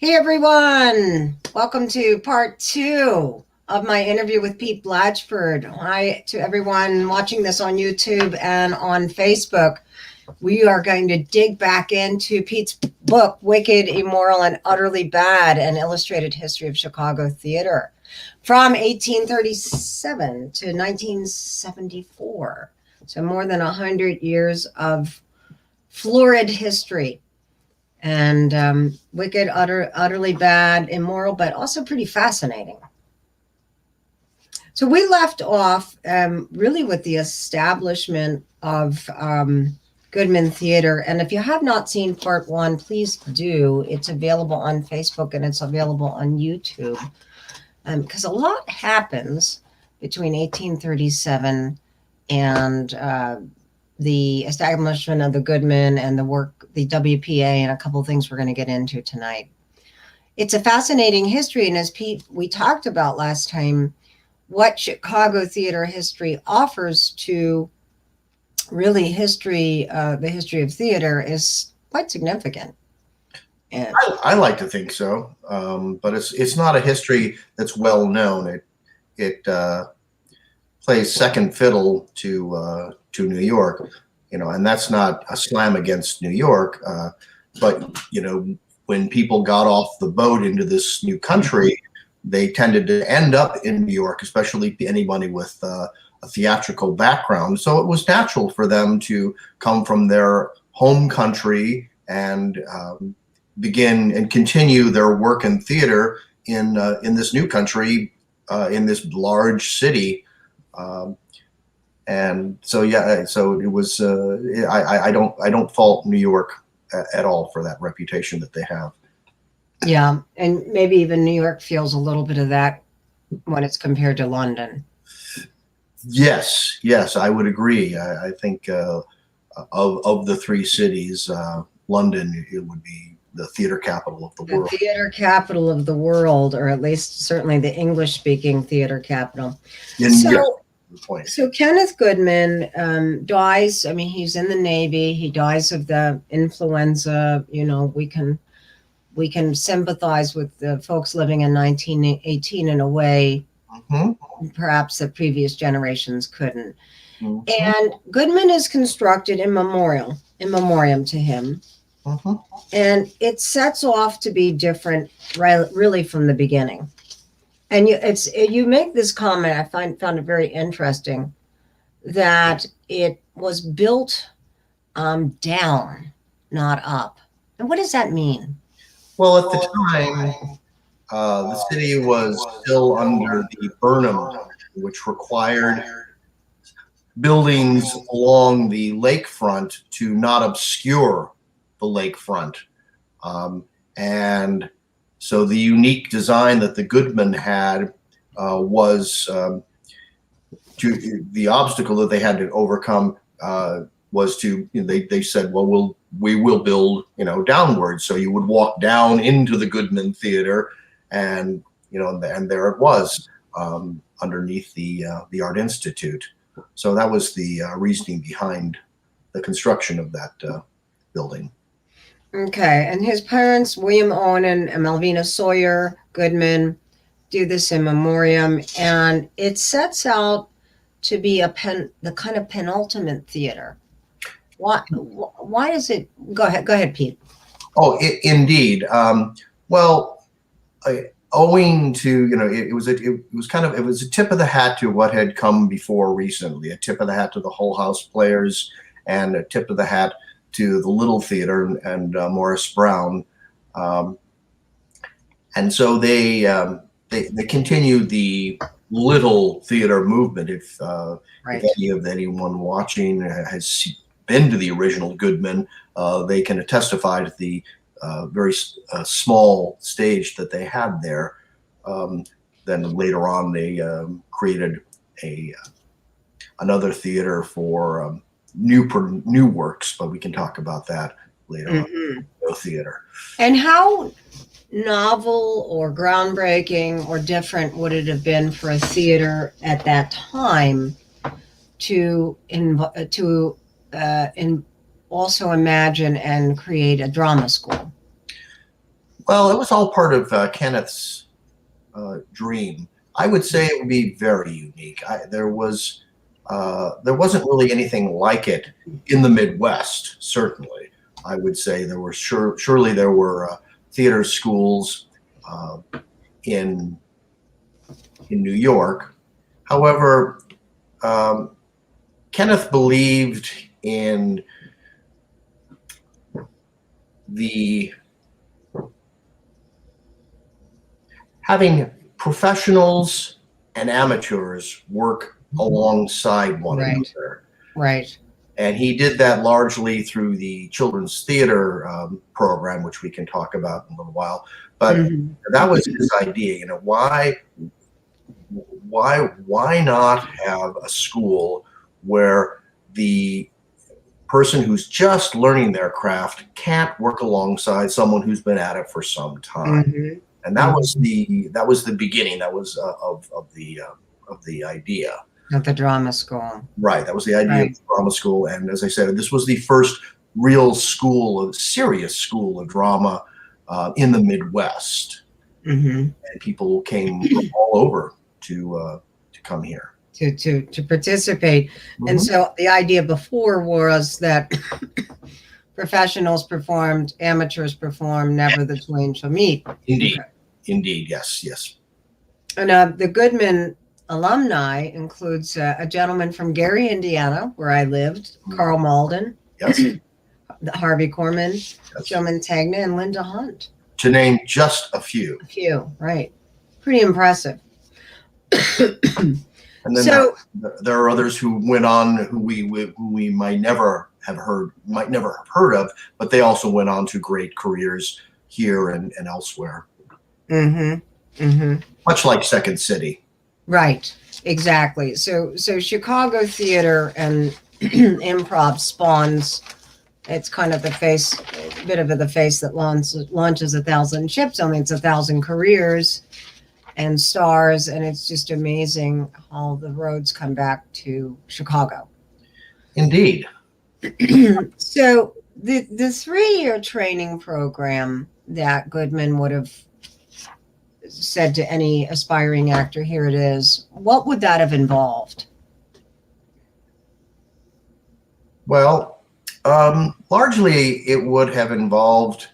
Hey everyone, welcome to part 2 of my interview with Pete Blatchford. Hi to everyone watching this on YouTube and on Facebook. We are going to dig back into Pete's book, Wicked, Immoral, and Utterly Bad, An Illustrated History of Chicago Theater, from 1837 to 1974. So more than 100 years of florid history. And wicked, utterly bad, immoral, but also pretty fascinating. So we left off really with the establishment of Goodman Theater. And if you have not seen part 1, please do. It's available on Facebook and it's available on YouTube. Because a lot happens between 1837 and the establishment of the Goodman and the WPA, and a couple of things we're going to get into tonight. It's a fascinating history, and as Pete, we talked about last time, what Chicago theater history offers to really history, the history of theater is quite significant. And I like to think so, but it's not a history that's well known. It plays second fiddle to New York, and that's not a slam against New York, but when people got off the boat into this new country, they tended to end up in New York, especially anybody with a theatrical background. So it was natural for them to come from their home country and begin and continue their work in theater in this new country, in this large city. And so, yeah, so it was, I don't fault New York at all for that reputation that they have. Yeah. And maybe even New York feels a little bit of that when it's compared to London. Yes, I would agree. I think of the three cities, London, it would be the theater capital of the world. The theater capital of the world, or at least certainly the English-speaking theater capital. So Kenneth Goodman dies. I mean, he's in the Navy. He dies of the influenza. We can sympathize with the folks living in 1918 in a way, perhaps that previous generations couldn't. And Goodman is constructed in memoriam to him. And it sets off to be different, really, from the beginning. And you make this comment, I found it very interesting, that it was built down, not up. And what does that mean? Well, at the time, the city was still under the Burnham, which required buildings along the lakefront to not obscure the lakefront. And so the unique design that the Goodman had was the obstacle that they had to overcome was to, they said, well, we will build, downwards. So you would walk down into the Goodman Theater, and and there it was, underneath the Art Institute. So that was the reasoning behind the construction of that building. Okay, and his parents, William Owen and Malvina Sawyer Goodman, do this in memoriam, and it sets out to be the kind of penultimate theater. Why is it? Go ahead, Pete. Oh, indeed. Well, owing to it was a tip of the hat to what had come before recently. A tip of the hat to the Hull House Players, and a tip of the hat to the Little Theater and Morris Brown, and so they continue the Little Theater movement. If anyone watching has been to the original Goodman, they can testify to the very small stage that they had there. Then later on, they created another theater for new works, but we can talk about that later on. No theater. And how novel or groundbreaking or different would it have been for a theater at that time to also imagine and create a drama school? Well, it was all part of Kenneth's dream. I would say it would be very unique. There wasn't really anything like it in the Midwest. Certainly, I would say there were surely there were theater schools in New York. However, Kenneth believed in the having professionals and amateurs work alongside one another. Right. And he did that largely through the children's theater program, which we can talk about in a little while. But that was his idea. You know, why not have a school where the person who's just learning their craft can't work alongside someone who's been at it for some time? And that was the beginning. That was of the idea of the drama school. Right. That was the idea of the drama school. And as I said, this was the first real serious school of drama in the Midwest. And people came from all over to come here to participate. And so the idea before was that professionals performed, amateurs performed, never the twain shall meet. Indeed. Yes. And the Goodman alumni includes a gentleman from Gary, Indiana, where I lived, Carl Malden, Harvey Korman, Joe Mantegna, and Linda Hunt. To name just a few. Right. Pretty impressive. And then there are others who went on who we might never have heard of, but they also went on to great careers here and elsewhere. Much like Second City. Right, exactly. So Chicago theater and improv spawns. It's kind of the face that launches 1,000 ships. Only it's 1,000 careers and stars, and it's just amazing how the roads come back to Chicago. Indeed. So the 3-year training program that Goodman would have said to any aspiring actor, here it is, what would that have involved? Well, largely it would have involved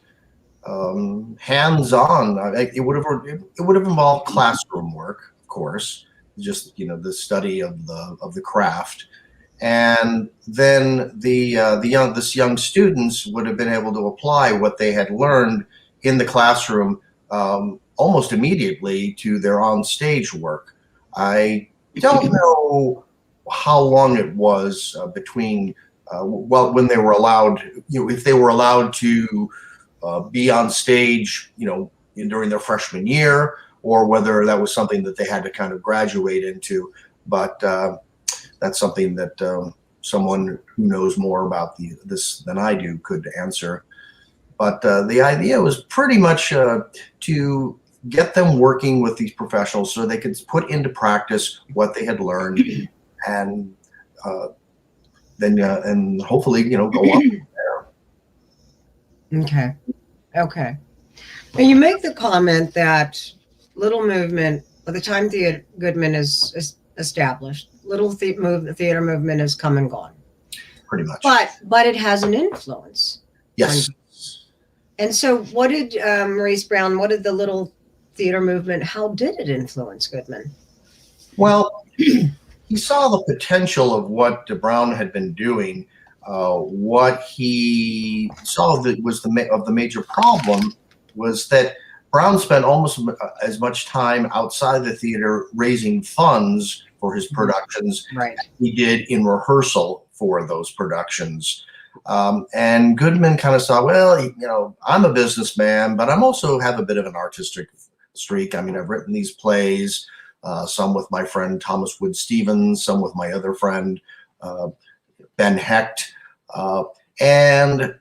hands-on. It would have involved classroom work, of course, just the study of the craft, and then the young students would have been able to apply what they had learned in the classroom almost immediately to their on-stage work. I don't know how long it was between when they were allowed, if they were allowed to be on stage, during their freshman year, or whether that was something that they had to kind of graduate into. But that's something that someone who knows more about this than I do could answer. But the idea was pretty much to get them working with these professionals so they could put into practice what they had learned, and then and hopefully go on from there. Okay. And you make the comment that little movement, by the time Goodman is established, little theater movement has come and gone. Pretty much. But it has an influence. Yes. And so what did Maurice Brown, what did the little theater movement, how did it influence Goodman? Well, he saw the potential of what Brown had been doing. What he saw that was the major problem was that Brown spent almost as much time outside the theater raising funds for his productions as he did in rehearsal for those productions. And Goodman kind of saw, well, I'm a businessman, but I'm also have a bit of an artistic streak. I mean, I've written these plays, some with my friend Thomas Wood Stevens, some with my other friend Ben Hecht. And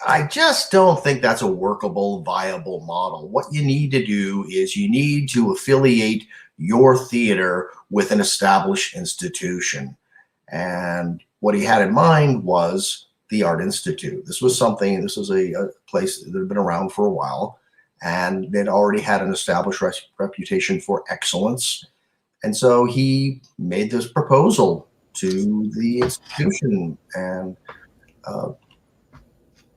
I just don't think that's a workable, viable model. What you need to do is you need to affiliate your theater with an established institution. And what he had in mind was the Art Institute. This was a place that had been around for a while. and they'd already had an established reputation for excellence. And so he made this proposal to the institution, and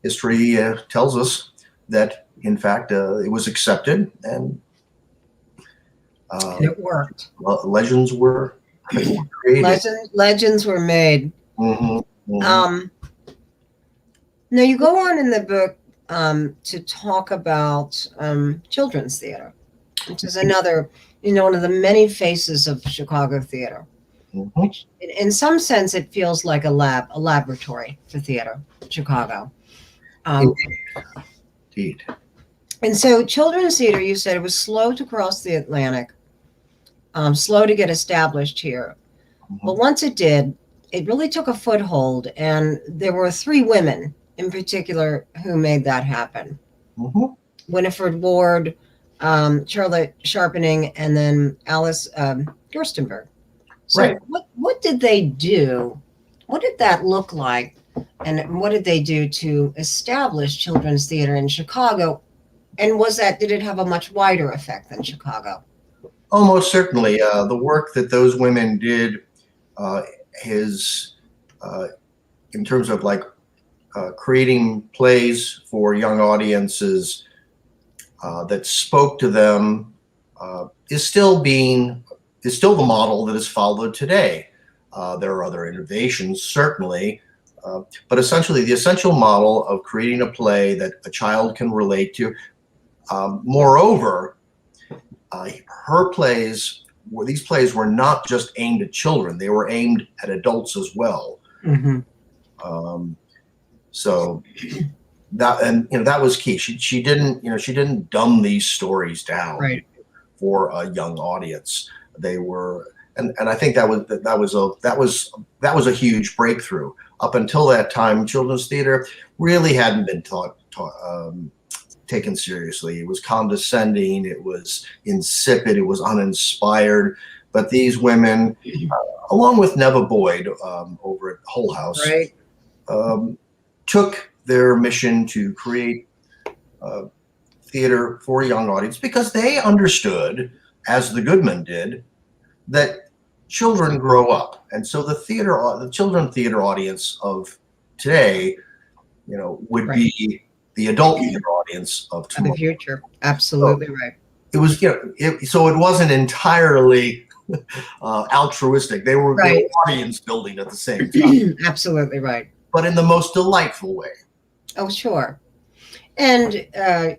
history tells us that, in fact, it was accepted, and it worked. Legends were created. Legends were made. Mm-hmm, mm-hmm. Now you go on in the book to talk about children's theater, which is another, one of the many faces of Chicago theater. Mm-hmm. Which, in some sense, it feels like a laboratory for theater, Chicago. Indeed. And so children's theater, you said it was slow to cross the Atlantic, slow to get established here. Mm-hmm. But once it did, it really took a foothold. And there were 3 women in particular who made that happen. Mm-hmm. Winifred Ward, Charlotte Sharpening, and then Alice Gerstenberg. So right. What did they do? What did that look like? And what did they do to establish children's theater in Chicago? And did it have a much wider effect than Chicago? Oh, most certainly. The work that those women did is in terms of creating plays for young audiences that spoke to them is still the model that is followed today. There are other innovations, certainly, but essentially the essential model of creating a play that a child can relate to. Moreover, these plays were not just aimed at children; they were aimed at adults as well. Mm-hmm. So that was key. She didn't dumb these stories down for a young audience. They were, and I think that was a huge breakthrough. Up until that time, children's theater really hadn't been taken seriously. It was condescending. It was insipid. It was uninspired. But these women, along with Neva Boyd over at Hull House, took their mission to create theater for a young audience because they understood, as the Goodman did, that children grow up, and so the children's theater audience of today, would be the adult theater audience of tomorrow. The future, absolutely right. It was, so it wasn't entirely altruistic. They were audience building at the same time. Absolutely right. But in the most delightful way. Oh, sure. And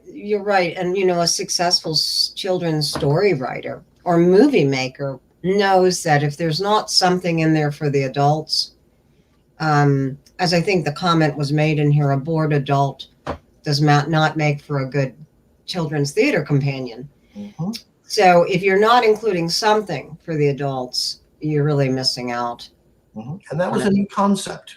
you're right. And, a successful children's story writer or movie maker knows that if there's not something in there for the adults, as I think the comment was made in here, a bored adult does not make for a good children's theater companion. Mm-hmm. So if you're not including something for the adults, you're really missing out. Mm-hmm. And that was a new concept.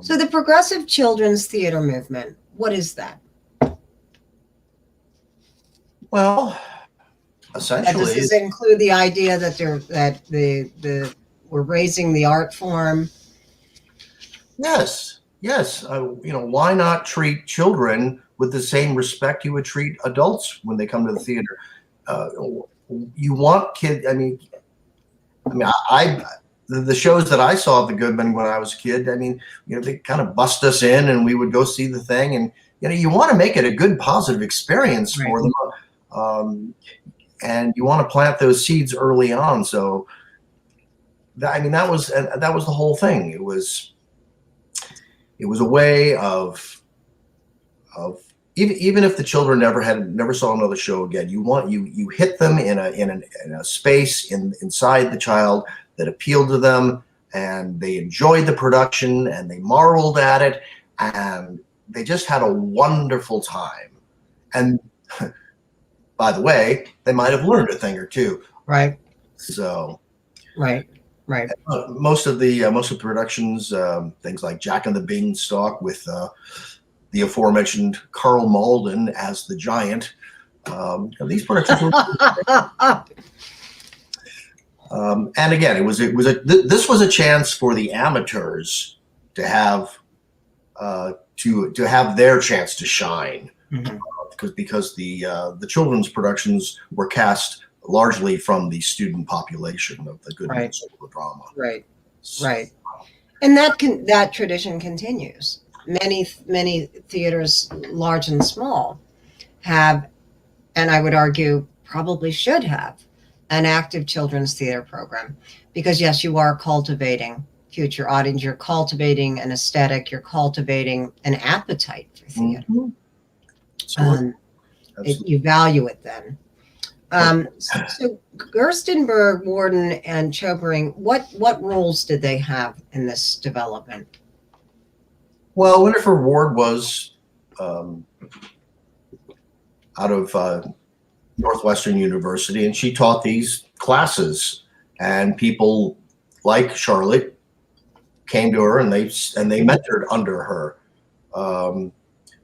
So the progressive children's theater movement, what is that? Well, essentially, does it include the idea that we're raising the art form? Yes. Why not treat children with the same respect you would treat adults when they come to the theater? You want kids. The shows that I saw at the Goodman when I was a kid, they kind of bust us in and we would go see the thing. And, you want to make it a good, positive experience for them. And you want to plant those seeds early on. So, that was the whole thing. It was a way of even if the children never saw another show again, you hit them in a space inside the child that appealed to them, and they enjoyed the production and they marveled at it, and they just had a wonderful time. And by the way, they might have learned a thing or two. Right. So. Right. Most of the productions, things like Jack and the Beanstalk with the aforementioned Carl Malden as the giant. These productions were. And again, this was a chance for the amateurs to have to have their chance to shine, Mm-hmm. because the children's productions were cast largely from the student population of the Goodman School of Drama. Right, right, and that tradition continues. Many theaters, large and small, have, and I would argue probably should have, an active children's theater program, because yes, you are cultivating future audience, you're cultivating an aesthetic, you're cultivating an appetite for theater. Mm-hmm. You value it then. So Gerstenberg, Warden, and Chobering, what roles did they have in this development? Well, Winifred Ward was out of Northwestern University, and she taught these classes, and people like Charlotte came to her, and they mentored under her.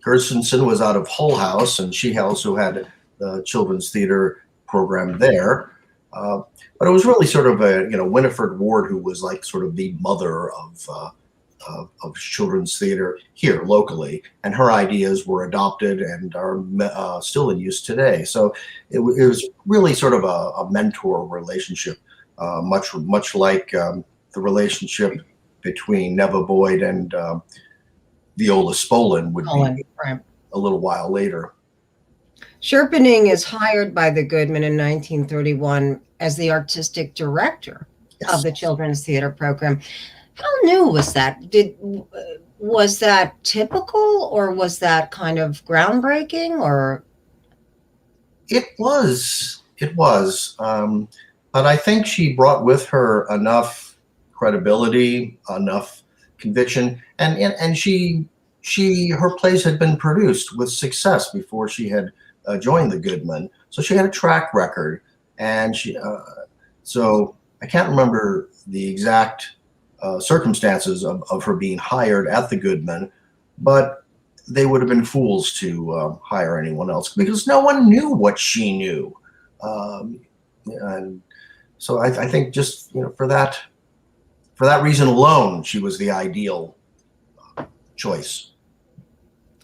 Gerstensen was out of Hull House, and she also had the children's theater program there. But it was really sort of Winifred Ward who was like sort of the mother of children's theater here locally, and her ideas were adopted and are still in use today. So it was really sort of a mentor relationship, much like the relationship between Neva Boyd and Viola Spolin would be right. A little while later. Sherpening is hired by the Goodman in 1931 as the artistic director of the children's theater program. How new was that? Was that typical, or was that kind of groundbreaking, or? It was. But I think she brought with her enough credibility, enough conviction, and her plays had been produced with success before she had joined the Goodman, so she had a track record, and so I can't remember the exact circumstances of her being hired at the Goodman, but they would have been fools to hire anyone else because no one knew what she knew, and so I think just for that reason alone, she was the ideal choice.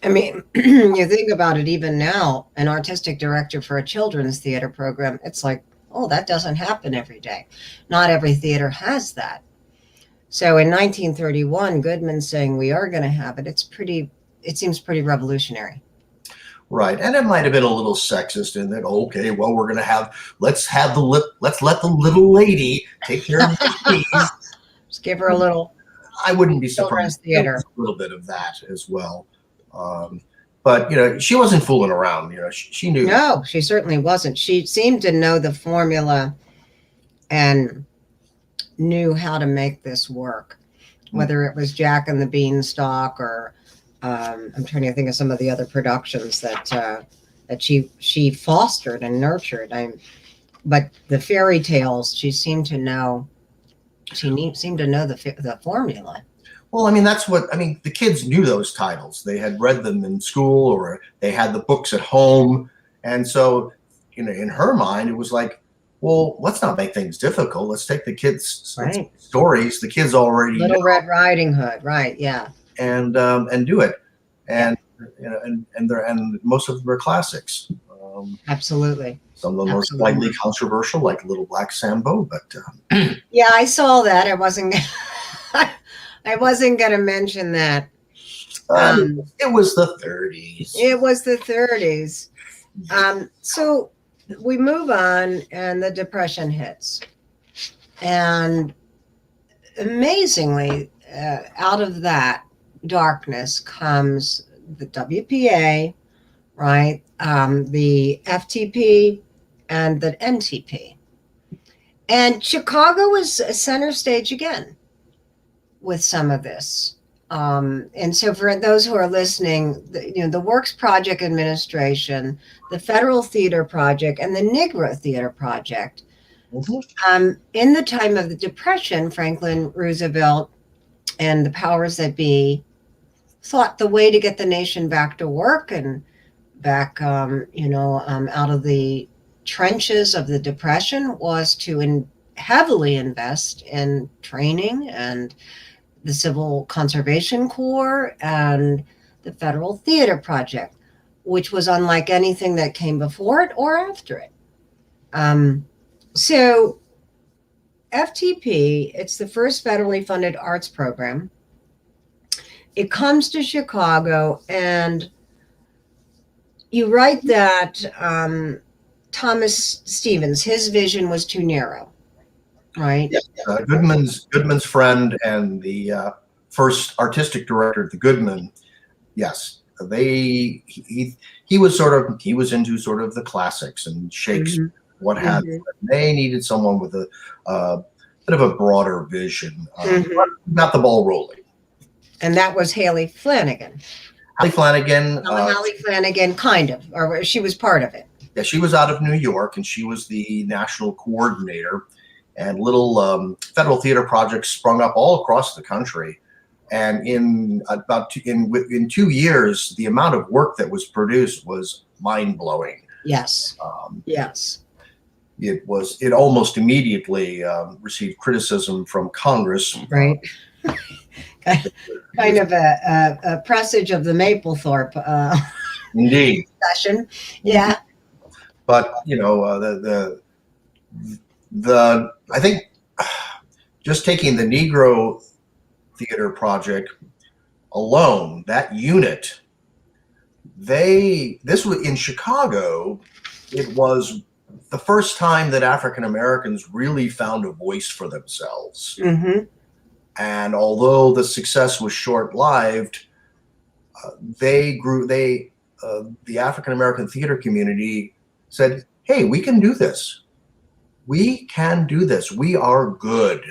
I mean, you think about it, even now, an artistic director for a children's theater program, it's like, oh, that doesn't happen every day. Not every theater has that. So in 1931, Goodman saying we are going to have it, it seems pretty revolutionary. Right. And it might have been a little sexist in that, okay, well, let's let the little lady take care of the keys. Just give her a little. I wouldn't be surprised. Theater. A little bit of that as well. But she wasn't fooling around. She knew. No, she certainly wasn't. She seemed to know the formula and knew how to make this work. Whether it was Jack and the Beanstalk, or I'm trying to think of some of the other productions that she fostered and nurtured. But the fairy tales, she seemed to know. She seemed to know the formula. Well, the kids knew those titles. They had read them in school, or they had the books at home. And so, in her mind, it was like, well, let's not make things difficult. Let's take the kids' stories. The kids already Little Red Riding Hood, right? Yeah. And do it. And, and most of them are classics. Absolutely. Some of them are slightly controversial, like Little Black Sambo, but. Yeah, I saw that. I wasn't going to mention that. It was the 30s. It was the 30s. So we move on, and the Depression hits. And amazingly, out of that darkness comes the WPA, right? The FTP and the NTP. And Chicago was center stage again with some of this. And so for those who are listening, the Works Project Administration, the Federal Theater Project, and the Negro Theater Project, in the time of the Depression, Franklin Roosevelt and the powers that be thought the way to get the nation back to work and back, out of the trenches of the Depression was to heavily invest in training and the Civil Conservation Corps and the Federal Theater Project, which was unlike anything that came before it or after it. So FTP, it's the first federally funded arts program. It comes to Chicago, and you write that Thomas Stevens, his vision was too narrow, right? Yes. Goodman's friend and the first artistic director at the Goodman. Yes, he was into sort of the classics and Shakespeare, what have you. They needed someone with a bit of a broader vision, got the ball rolling. And that was Haley Flanagan. Haley Flanagan, kind of, or she was part of it. Yeah, she was out of New York, and she was the national coordinator. And little federal theater projects sprung up all across the country. And in 2 years, the amount of work that was produced was mind blowing. Yes. Yes. It almost immediately received criticism from Congress. Right. Kind of a presage of the Mapplethorpe indeed session. Yeah. But I think just taking the Negro Theater Project alone, that unit, this was in Chicago. It was the first time that African Americans really found a voice for themselves. And although the success was short-lived, the African American theater community said, "Hey, we can do this. We can do this. We are good."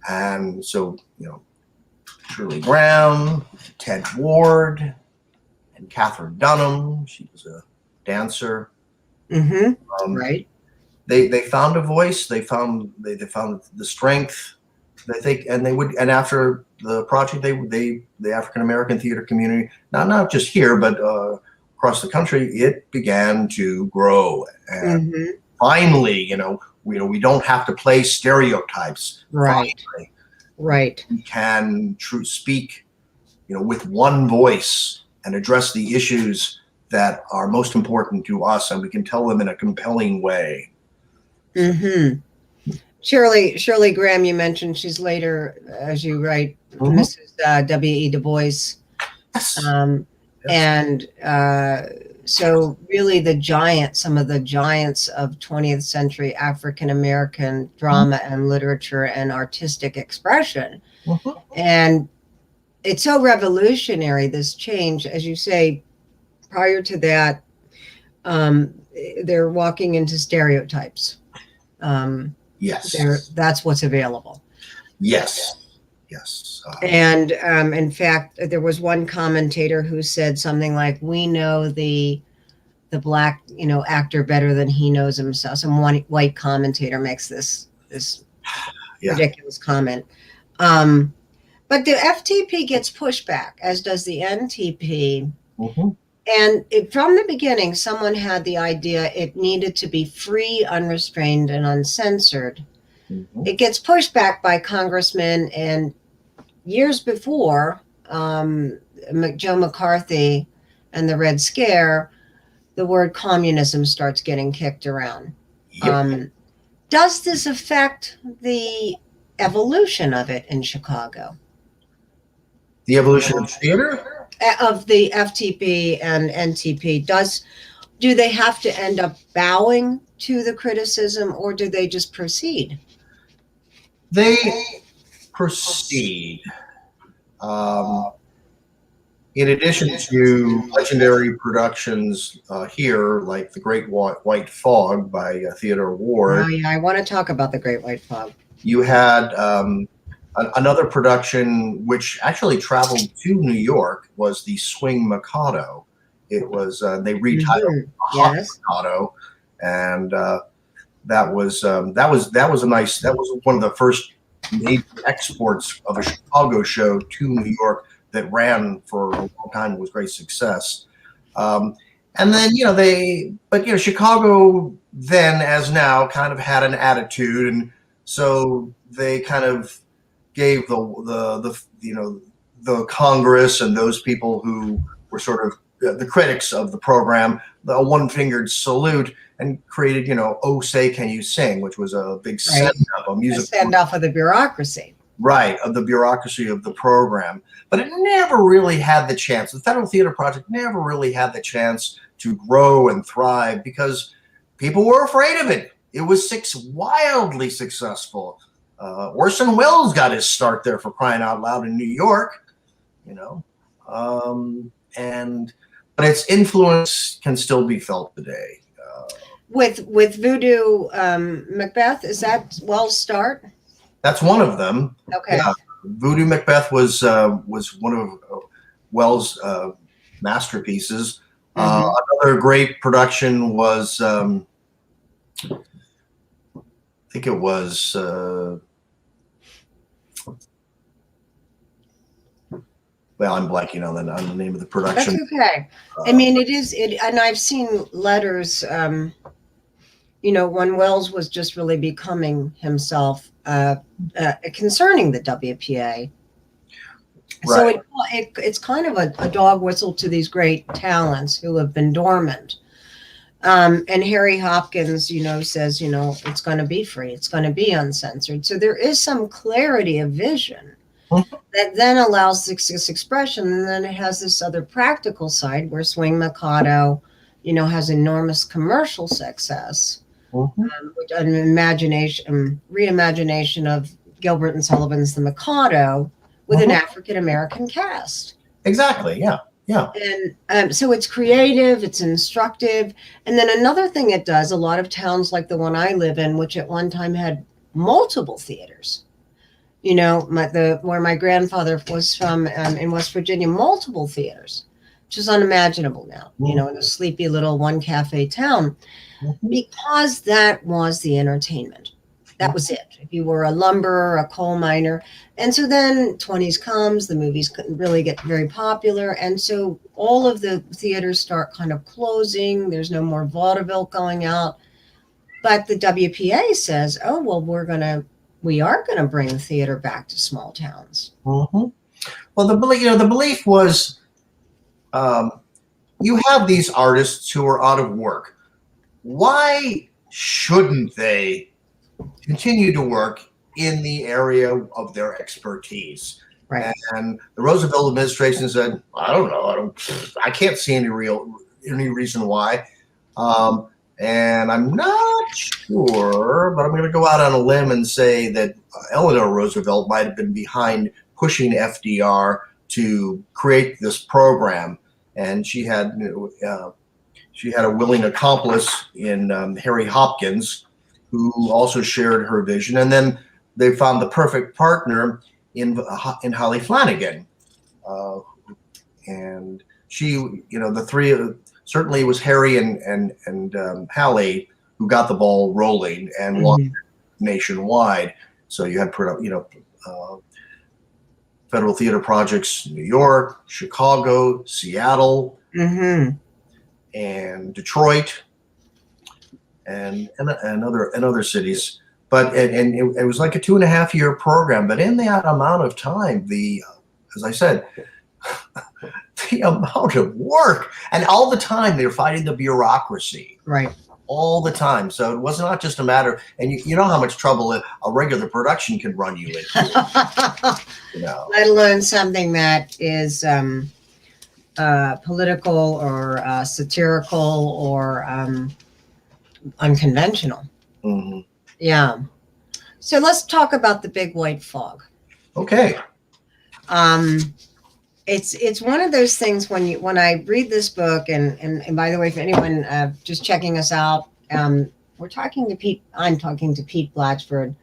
And so, Shirley Graham, Ted Ward, and Catherine Dunham. She was a dancer. Right. They found a voice. They found the strength. And after the project, the African American theater community, not just here, but across the country, it began to grow. And finally, we don't have to play stereotypes. Right. Finally, right. We can speak, with one voice and address the issues that are most important to us, and we can tell them in a compelling way. Shirley Graham, you mentioned, she's later, as you write, Mrs. W.E. Du Bois. Yes. And so really some of the giants of 20th century African American drama and literature and artistic expression. And it's so revolutionary, this change. As you say, prior to that, they're walking into stereotypes. Yes. That's what's available. Yes. And in fact, there was one commentator who said something like, "We know the black, actor better than he knows himself." Some white commentator makes this ridiculous comment. But the FTP gets pushed back, as does the NTP. And from the beginning, someone had the idea it needed to be free, unrestrained, and uncensored. It gets pushed back by congressmen, and years before, Joe McCarthy and the Red Scare, the word communism starts getting kicked around. Does this affect the evolution of it in Chicago? The evolution of theater? Of the FTP and NTP, do they have to end up bowing to the criticism, or do they just proceed? They proceed. In addition to legendary productions here, like The Great White Fog by Theodore Ward. Oh, yeah, I want to talk about The Great White Fog. You had another production which actually traveled to New York, was The Swing Mikado. It was they retitled Mikado, and that was one of the first major exports of a Chicago show to New York that ran for a long time, was great success. And then Chicago then, as now, kind of had an attitude, and so they kind of gave the the Congress and those people who were sort of the critics of the program, the one-fingered salute, and created, "Oh Say Can You Sing," which was a big send-off, a music send-off of the bureaucracy. Right, of the bureaucracy of the program. But it never really had the chance. The Federal Theater Project never really had the chance to grow and thrive because people were afraid of it. It was wildly successful. Orson Welles got his start there, for crying out loud, in New York, but its influence can still be felt today. With Voodoo Macbeth, is that Wells' start? That's one of them. Okay. Yeah. Voodoo Macbeth was one of Wells' masterpieces. Another great production was, I think it was, well, I'm blanking on the name of the production. That's okay. I mean, and I've seen letters, when Wells was just really becoming himself, concerning the WPA. Right. So it's kind of a dog whistle to these great talents who have been dormant. And Harry Hopkins, says, it's going to be free. It's going to be uncensored. So there is some clarity of vision that then allows this expression. And then it has this other practical side where Swing Mikado, has enormous commercial success. With an reimagination of Gilbert and Sullivan's The Mikado with an African-American cast. Exactly. Yeah. Yeah. And so it's creative, it's instructive. And then another thing it does, a lot of towns like the one I live in, which at one time had multiple theaters, where my grandfather was from in West Virginia, multiple theaters, which is unimaginable now, in a sleepy little one cafe town, because that was the entertainment. That was it. If you were a lumberer, a coal miner. And so then 20s comes, the movies couldn't really get very popular. And so all of the theaters start kind of closing. There's no more vaudeville going out. But the WPA says, oh, well, we are going to bring the theater back to small towns. Well, the belief was, you have these artists who are out of work. Why shouldn't they continue to work in the area of their expertise? Right. And the Roosevelt administration said, I don't know. I can't see any reason why. And I'm not sure, but I'm going to go out on a limb and say that Eleanor Roosevelt might have been behind pushing FDR to create this program. And she had a willing accomplice in Harry Hopkins, who also shared her vision. And then they found the perfect partner in Holly Flanagan. And she, the three, certainly it was Harry and Hallie who got the ball rolling and launched nationwide. So you had, Federal Theater Projects, New York, Chicago, Seattle, and Detroit, and other cities. But it was like a 2.5-year program. But in that amount of time, as I said, the amount of work, and all the time they're fighting the bureaucracy. Right. All the time. So it was not just a matter, and you know how much trouble a regular production can run you into. Let alone something that is political or satirical or unconventional. Yeah. So let's talk about the big white fog. Okay. It's one of those things when I read this book, and by the way, for anyone just checking us out, I'm talking to Pete Blatchford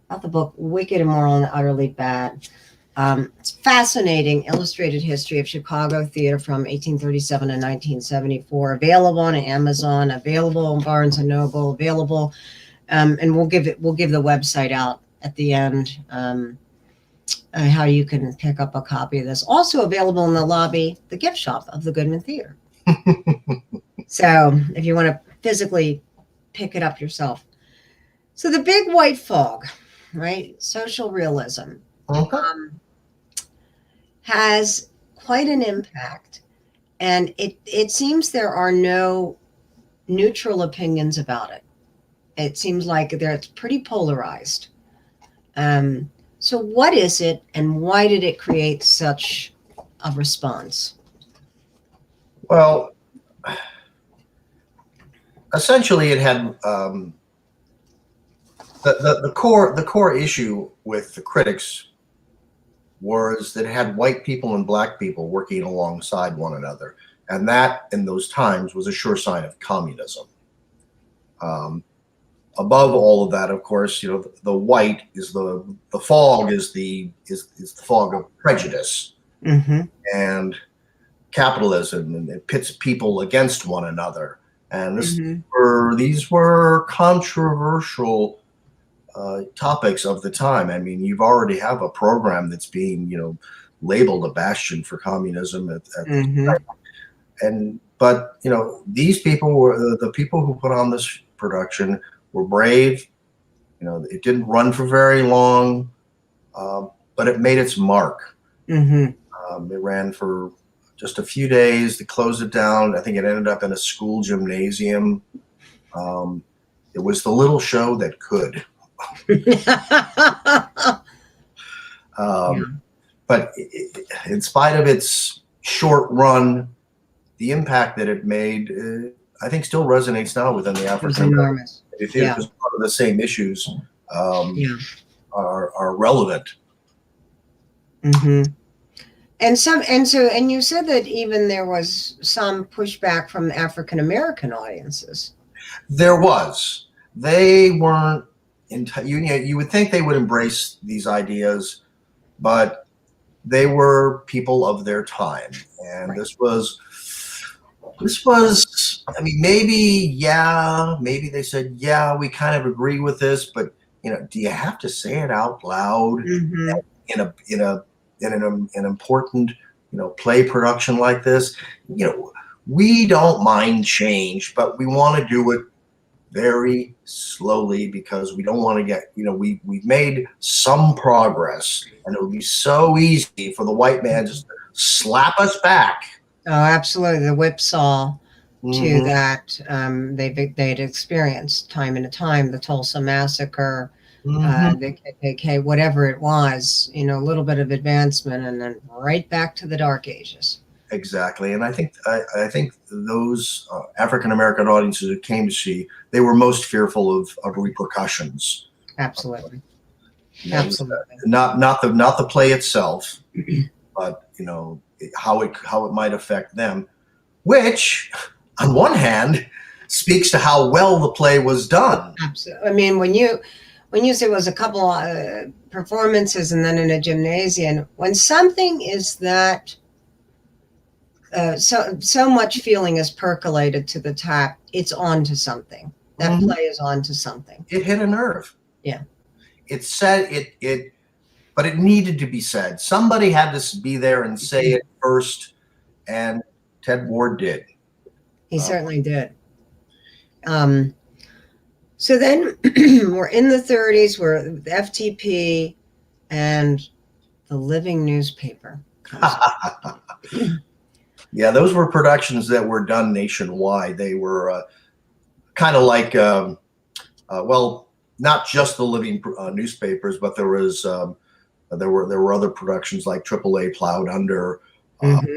about the book Wicked, Immoral, and Utterly Bad. It's fascinating illustrated history of Chicago theater from 1837 to 1974. Available on Amazon, available on Barnes and Noble, available, and we'll give the website out at the end. How you can pick up a copy of this. Also available in the lobby, the gift shop of the Goodman Theater. So if you want to physically pick it up yourself. So the big white fog, right? Social realism. has quite an impact. And it seems there are no neutral opinions about it. It seems like it's pretty polarized. So what is it, and why did it create such a response? Well, essentially, it had the core issue with the critics was that it had white people and black people working alongside one another, and that in those times was a sure sign of communism. Above all of that, of course, the white is the fog is the fog of prejudice and capitalism, and it pits people against one another. And these were controversial topics of the time. I mean, you've already have a program that's being, labeled a bastion for communism at the time. But these people were the people who put on this production were brave. It didn't run for very long, but it made its mark. It ran for just a few days. They closed it down. I think it ended up in a school gymnasium. It was the little show that could. But in spite of its short run, the impact that it made, I think, still resonates now within the African American community, because a lot of the same issues are relevant. And you said that even there was some pushback from African American audiences. There was. They weren't. You would think they would embrace these ideas, but they were people of their time, and this was. I mean, maybe they said, we kind of agree with this, but do you have to say it out loud in an important play production like this? We don't mind change, but we want to do it very slowly, because we don't want to get, we've made some progress, and it would be so easy for the white man just to slap us back. Oh, absolutely. The whipsaw to that they'd experienced time and time, the Tulsa Massacre, the KKK, whatever it was, a little bit of advancement, and then right back to the Dark Ages. Exactly. And I think those African American audiences who came to see, they were most fearful of repercussions. Absolutely. Absolutely. Not the play itself, but how it might affect them, which on one hand speaks to how well the play was done. Absolutely. I mean, when you say it was a couple performances and then in a gymnasium, when something is that so much feeling is percolated to the top, it's on to something. That play is on to something. It hit a nerve. Yeah. It said it, but it needed to be said. Somebody had to be there and say it first, and Ted Ward did. He certainly did. So then we're in the 30s, where the FTP and the living newspaper comes up. Yeah, those were productions that were done nationwide. They were kind of like, not just the living newspapers, but there were other productions like AAA Plowed Under. And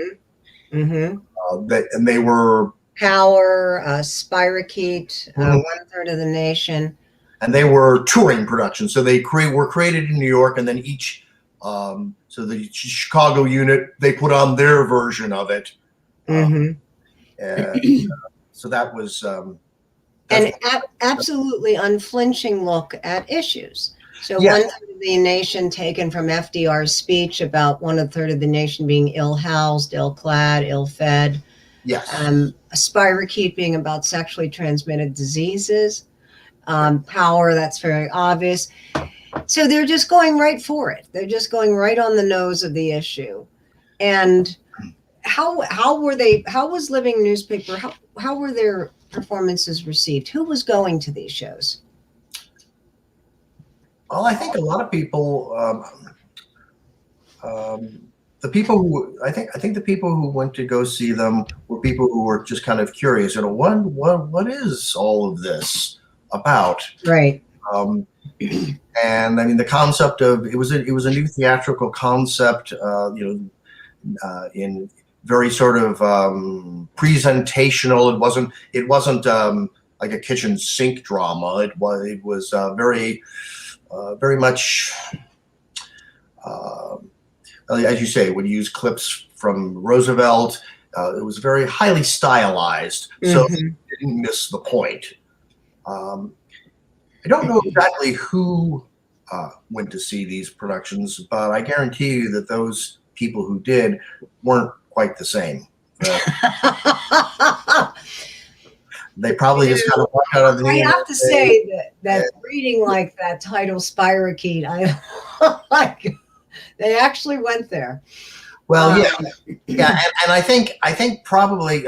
they were Power, Spirocheet, 1/3 of the Nation. And they were touring productions. So they were created in New York, and then each, so the Chicago unit, they put on their version of it. And so that was an absolutely unflinching look at issues. So 1/3 of the Nation, taken from FDR's speech about 1/3 of the nation being ill-housed, ill-clad, ill-fed. Yes. Spirocheet being about sexually transmitted diseases. Power, that's very obvious. So they're just going right for it. They're just going right on the nose of the issue. And how was Living Newspaper, how were their performances received? Who was going to these shows? Well, I think a lot of people, the people who I think the people who went to go see them were people who were just kind of curious. What is all of this about? Right. And I mean, the concept of it was a new theatrical concept. In very sort of presentational. It wasn't like a kitchen sink drama. It was very much. As you say, would use clips from Roosevelt. It was very highly stylized, so it didn't miss the point. I don't know exactly who went to see these productions, but I guarantee you that those people who did weren't quite the same. They probably just kind of walked out of the. I have to say that reading like that title Spirochete, I like. They actually went there. Well, yeah, and I think probably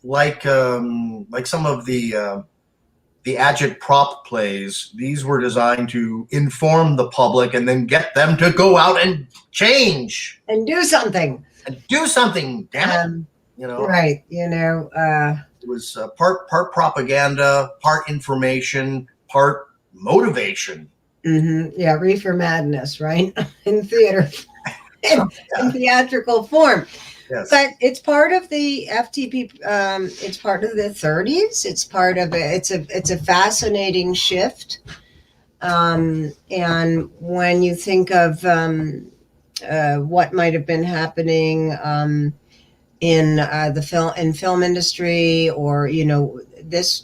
like some of the agitprop plays, these were designed to inform the public and then get them to go out and change and do something. Damn it, Right? It was part propaganda, part information, part motivation. Yeah, reefer madness, right? In theater, in theatrical form. Yes. But it's part of the FTP. It's part of the 30s. It's part of it. It's a fascinating shift. And when you think of what might have been happening in the film industry, or this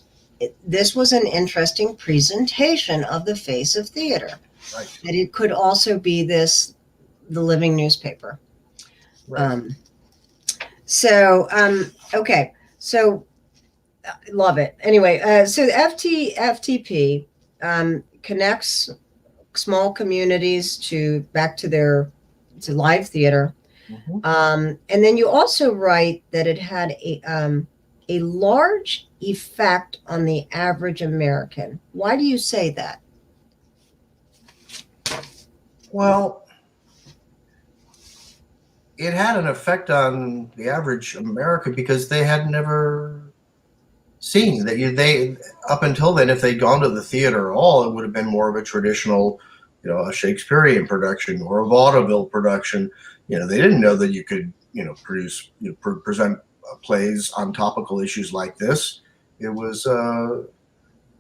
was an interesting presentation of the face of theater. Right. That it could also be the living newspaper. Right. Okay. So love it. Anyway, so the FTP connects small communities back to live theater. And then you also write that it had a large effect on the average American. Why do you say that? Well, it had an effect on the average American because they had never seen that. They up until then, if they'd gone to the theater at all, it would have been more of a traditional, a Shakespearean production or a vaudeville production. They didn't know that you could, produce, present plays on topical issues like this. It was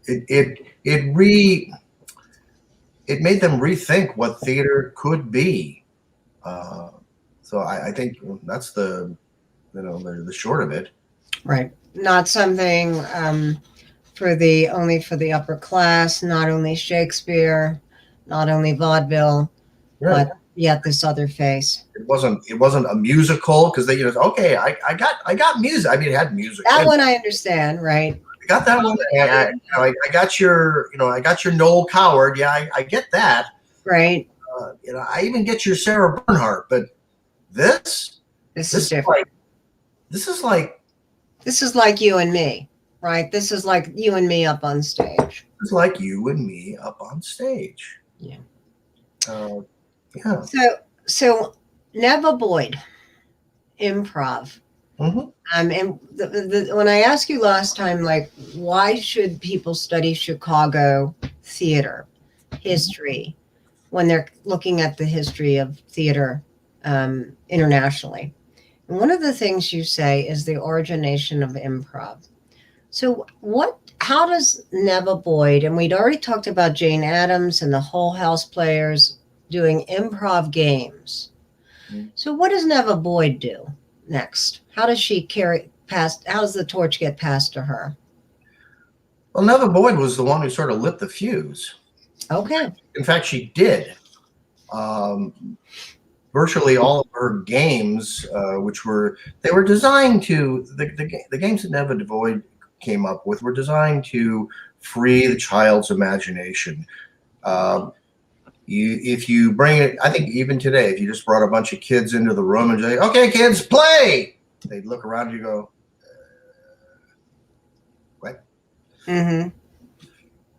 it made them rethink what theater could be. So I think that's the short of it. Right. Not something only for the upper class, not only Shakespeare, not only vaudeville, right. But yet this other face. It wasn't a musical because they okay, I got music. I mean, it had music. That one I understand, right? I got that one. I got your Noel Coward. Yeah, I get that. Right. I even get your Sarah Bernhardt, but this is different. This is like you and me, right? This is like you and me up on stage. It's like you and me up on stage. Yeah. Yeah. So Neva Boyd, improv. And when I asked you last time, like, why should people study Chicago theater history when they're looking at the history of theater internationally? And one of the things you say is the origination of improv. So how does Neva Boyd, and we'd already talked about Jane Addams and the Hull House players doing improv games. So what does Neva Boyd do next? How does she how does the torch get passed to her? Well, Neva Boyd was the one who sort of lit the fuse. Okay. In fact, she did. Virtually all of her games, they were designed to, the games that Neva Boyd came up with were designed to free the child's imagination. If you bring it, I think even today, if you just brought a bunch of kids into the room and say, okay, kids, play, they'd look around and you go, what?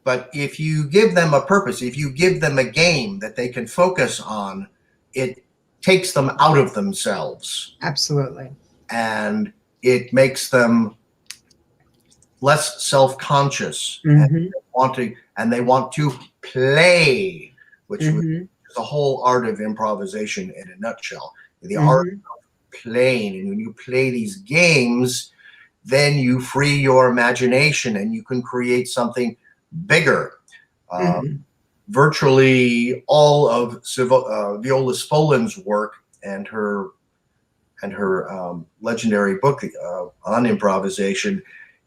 But if you give them a purpose, if you give them a game that they can focus on, it takes them out of themselves. Absolutely. And it makes them less self-conscious, Mm-hmm. and they want to play, which Mm-hmm. is the whole art of improvisation in a nutshell. The Mm-hmm. art of playing. And when you play these games, then you free your imagination and you can create something bigger. Mm-hmm. Virtually all of Viola Spolin's work and her legendary book on improvisation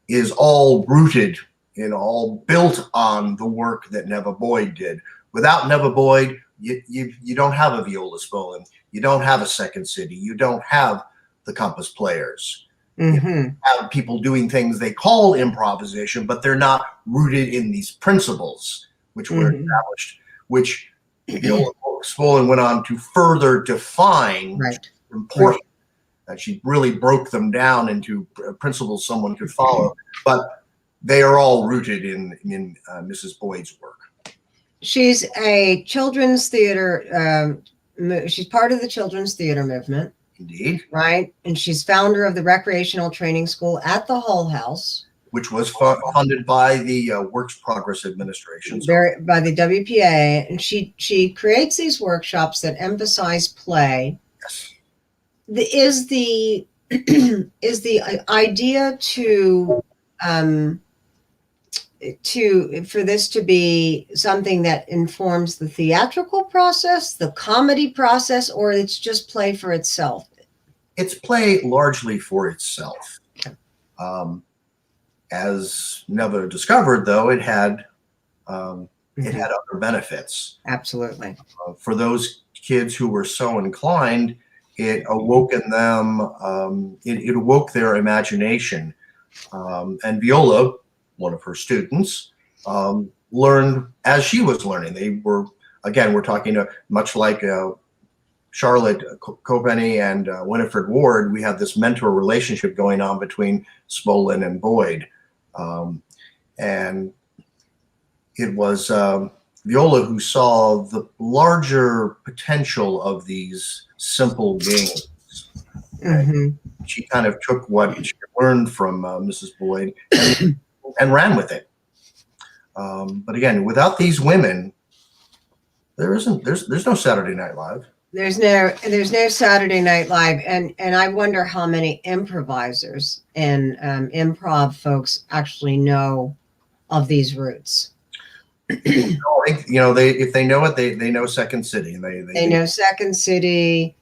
is all rooted and all built on the work that Neva Boyd did. Without Neva Boyd, you don't have a Viola Spolin, you don't have a Second City, you don't have the Compass Players. Mm-hmm. You have people doing things they call improvisation, but they're not rooted in these principles which were established, which Viola Spolin went on to further define. Right. Important. That she really broke them down into principles someone could follow, but they are all rooted in Mrs. Boyd's work. She's a children's theater. She's part of the children's theater movement. Indeed. Right. And she's founder of the recreational training school at the Hull House, which was funded by the Works Progress Administration. By the WPA. And she creates these workshops that emphasize play. Yes. Is the idea for this to be something that informs the theatrical process, the comedy process, or it's just play for itself? It's play largely for itself. As Neva discovered, though, it had other benefits. Absolutely. For those kids who were so inclined, it awoke in them. It awoke their imagination. And Viola, one of her students, learned as she was learning. They were, again, we're talking much like Charlotte Copenny and Winifred Ward. We have this mentor relationship going on between Spolin and Boyd. And it was Viola who saw the larger potential of these simple games. Mm-hmm. She kind of took what she learned from Mrs. Boyd and ran with it. But again, without these women, there's no Saturday Night Live. There's no Saturday Night Live, and I wonder how many improvisers and improv folks actually know of these roots. If they know it, they know Second City. They know Second City.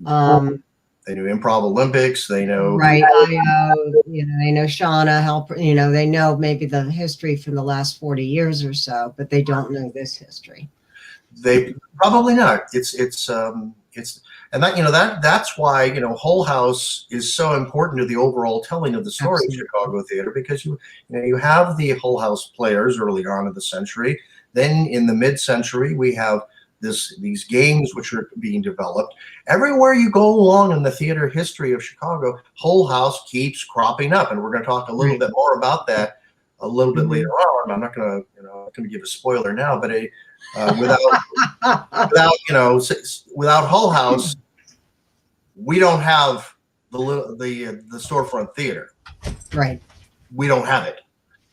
They know Improv Olympics. They know right. They know Shauna. They know maybe the history from the last 40 years or so, but they don't know this history. They probably not. It's and that's why Hull House is so important to the overall telling of the story of Chicago theater, because you have the Hull House players early on in the century. Then in the mid-century we have these games which are being developed. Everywhere you go along in the theater history of Chicago, Hull House keeps cropping up, and we're going to talk a little bit more about that a little bit later on. I'm not going to give a spoiler now, but without Hull House, we don't have the storefront theater. Right. We don't have it.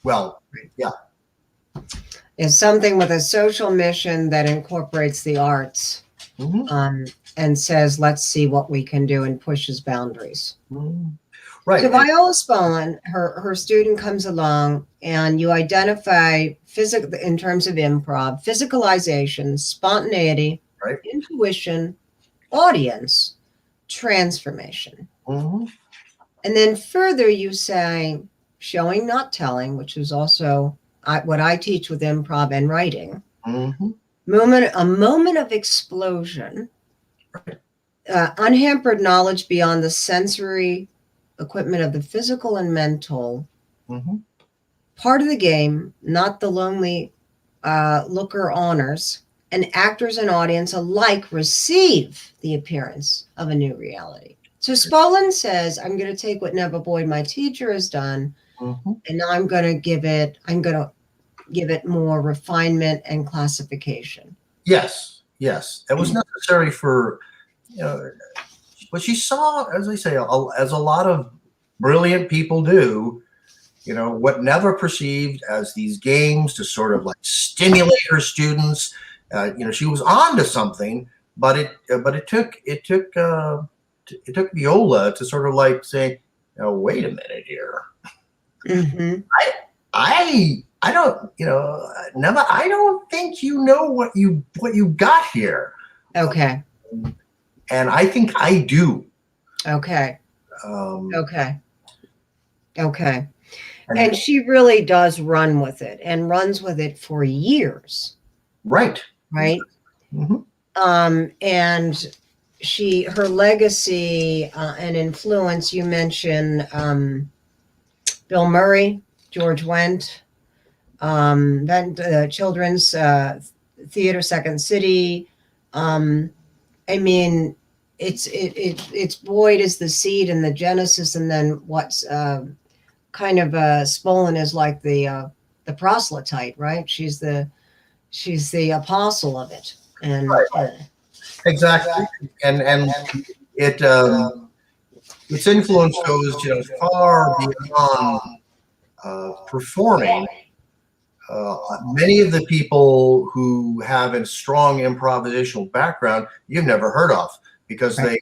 Well, yeah. It's something with a social mission that incorporates the arts, and says, let's see what we can do, and pushes boundaries. Mm-hmm. Right. So Viola Spolin, her student comes along, and you identify in terms of improv, physicalization, spontaneity, right, intuition, audience, transformation. Mm-hmm. And then further you say showing, not telling, which is also what I teach with improv and writing. Mm-hmm. A moment of explosion, right. Unhampered knowledge beyond the sensory equipment of the physical and mental, part of the game, not the lonely looker honors, and actors and audience alike receive the appearance of a new reality. So Spolin says, I'm going to take what Neva Boyd, my teacher, has done, and now I'm going to give it more refinement and classification. Yes. It was necessary for you know, but she saw, as I say, as a lot of brilliant people do, what never perceived as these games to sort of like stimulate her students. She was on to something, but it took Viola to sort of like say, wait a minute here. Mm-hmm. I don't, Nema, I don't think you know what you got here. Okay. And I think I do. Okay. Okay. And she really does run with it, and runs with it for years. Right. Right. Mm-hmm. And her legacy and influence, you mentioned Bill Murray, George Wendt, then Children's Theater, Second City. I mean, it's Boyd is the seed and the genesis, and then what's kind of Spolin is like the proselyte, right? She's the apostle of it, and right. Exactly, and it its influence goes far beyond performing. Many of the people who have a strong improvisational background you've never heard of because they're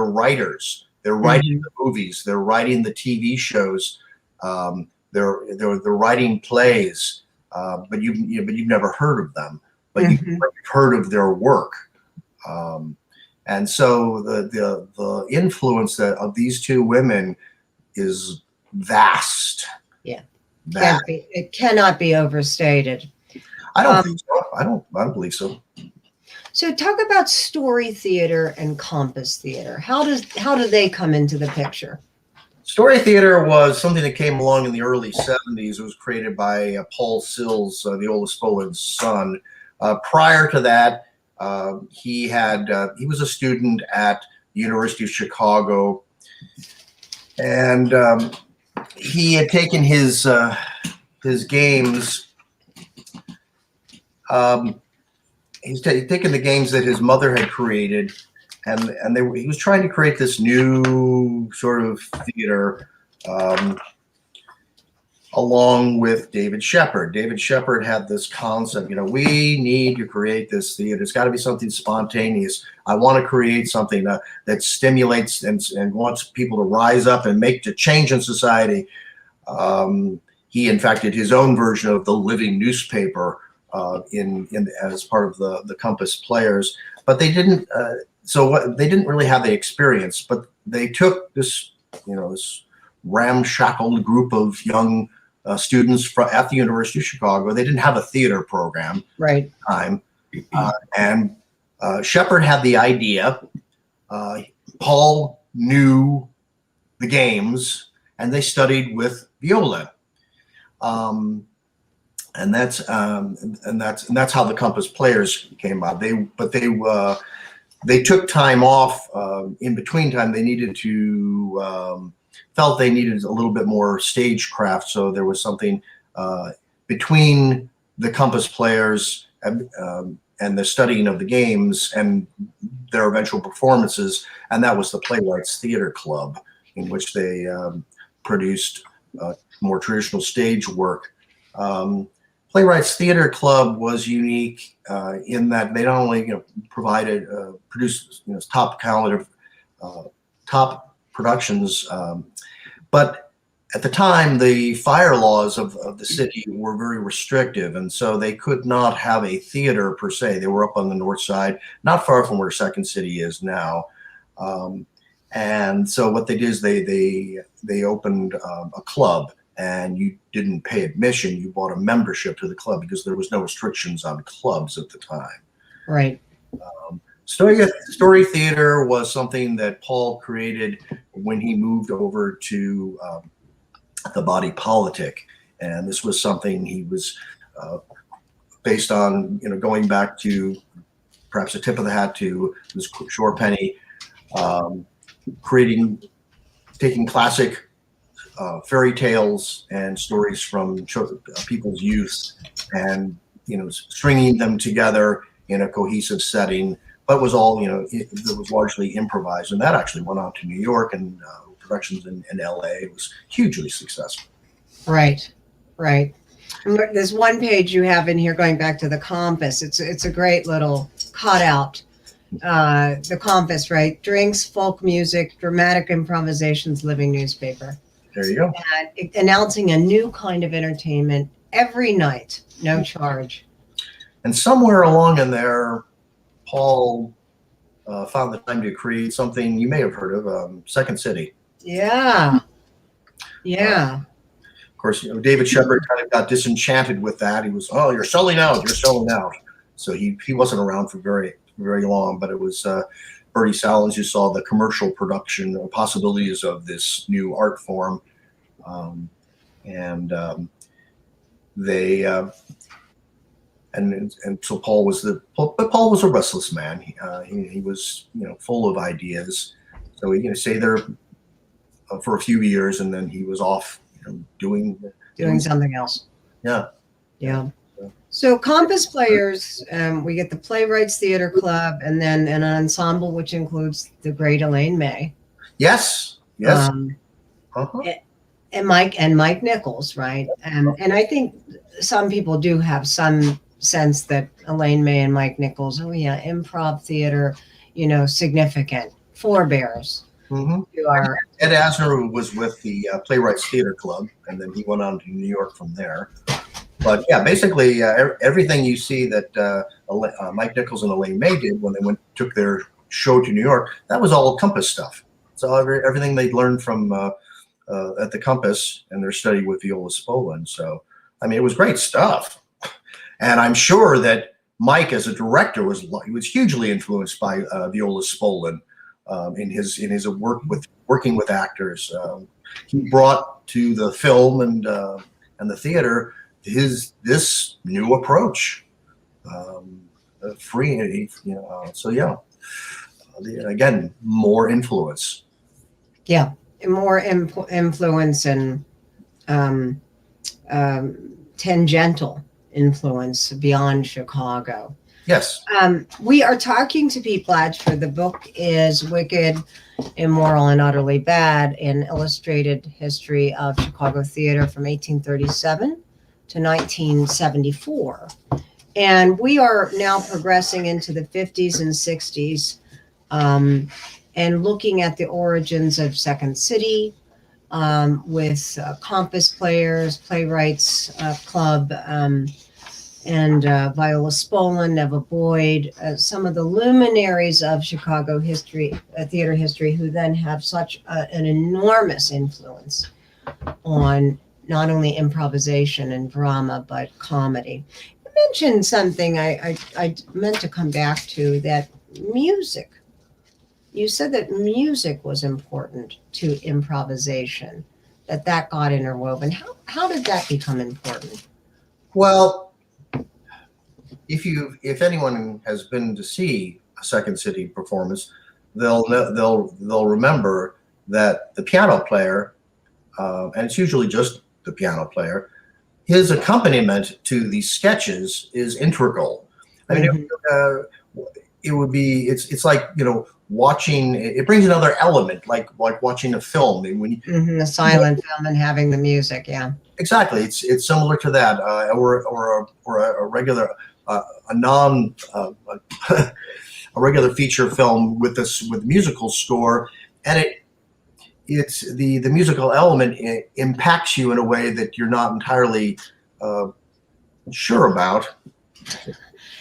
writers. They're writing the movies. They're writing the TV shows. They're writing plays. But you've never heard of them. But you've heard of their work. And so the influence of these two women is vast. Yeah. It cannot be overstated. I don't think so. I don't believe so. So talk about story theater and compass theater. How do they come into the picture? Story theater was something that came along in the early 70s. It was created by Paul Sills, Viola Spolin's son. Prior to that, he was a student at the University of Chicago, and he had taken his games. He's taken the games that his mother had created, and he was trying to create this new sort of theater, along with David Shepard. David Shepard had this concept, we need to create this theater. It's got to be something spontaneous. I want to create something that stimulates and wants people to rise up and make the change in society. He, in fact, did his own version of the living newspaper as part of the Compass Players, but they didn't. They didn't really have the experience. But they took this, this ramshackle group of young students at the University of Chicago. They didn't have a theater program right at the time, and Shepard had the idea. Paul knew the games, and they studied with Viola. And that's how the Compass Players came out. They took time off in between time. They needed to felt they needed a little bit more stagecraft, so there was something between the Compass Players and the studying of the games and their eventual performances, and that was the Playwrights Theater Club, in which they produced more traditional stage work. Playwrights Theater Club was unique in that they not only produced top productions, but at the time the fire laws of the city were very restrictive, and so they could not have a theater per se. They were up on the north side, not far from where Second City is now. And so what they did is they opened a club. And you didn't pay admission, you bought a membership to the club because there was no restrictions on clubs at the time. Right. Story theater was something that Paul created when he moved over to the body politic. And this was something he was based on, going back to perhaps a tip of the hat to this Shore Penny, taking classic fairy tales and stories from people's youth, and stringing them together in a cohesive setting but it was all, it was largely improvised, and that actually went on to New York and productions in LA. It was hugely successful. Right. There's one page you have in here going back to the Compass. It's a great little cutout. The Compass, right? Drinks, folk music, dramatic improvisations, living newspaper. There you go. And announcing a new kind of entertainment every night, no charge. And somewhere along in there, Paul found the time to create something you may have heard of, Second City. Yeah. Of course, David Shepard kind of got disenchanted with that. He was, you're selling out. So he wasn't around for very, very long, but it was Bertie Salins who saw the commercial production possibilities of this new art form. So Paul was a restless man. He was, full of ideas. So he stayed there for a few years, and then he was off, doing something else. Yeah. So Compass Players, we get the Playwrights Theater Club, and then an ensemble which includes the great Elaine May. Yes. And Mike Nichols, right? And I think some people do have some sense that Elaine May and Mike Nichols, improv theater, significant forebears. Ed Asner was with the Playwrights Theater Club, and then he went on to New York from there. But yeah, basically everything you see that Mike Nichols and Elaine May did when they took their show to New York, that was all Compass stuff. So everything they'd learned from at the Compass and their study with Viola Spolin. So it was great stuff. And I'm sure that Mike, as a director, was hugely influenced by Viola Spolin. In his working with actors, he brought to the film and the theater this new approach, free. Again, more influence. Yeah, more influence and tangential influence beyond Chicago. Yes. We are talking to Pete Blatchford. The book is Wicked, Immoral, and Utterly Bad, an illustrated history of Chicago theater from 1837 to 1974. And we are now progressing into the 50s and 60s and looking at the origins of Second City with Compass Players, Playwrights Club, and Viola Spolin, Neva Boyd, some of the luminaries of Chicago history, theater history, who then have such an enormous influence on not only improvisation and drama, but comedy. You mentioned something I meant to come back to, that music. You said that music was important to improvisation, that got interwoven. How did that become important? Well, if anyone has been to see a Second City performance, they'll remember that the piano player, and it's usually just the piano player, his accompaniment to the sketches is integral. It's like watching. It brings another element, like watching a film. A silent film and having the music, yeah. Exactly, it's similar to that, or a regular. A regular feature film with musical score, and it's the musical element impacts you in a way that you're not entirely sure about.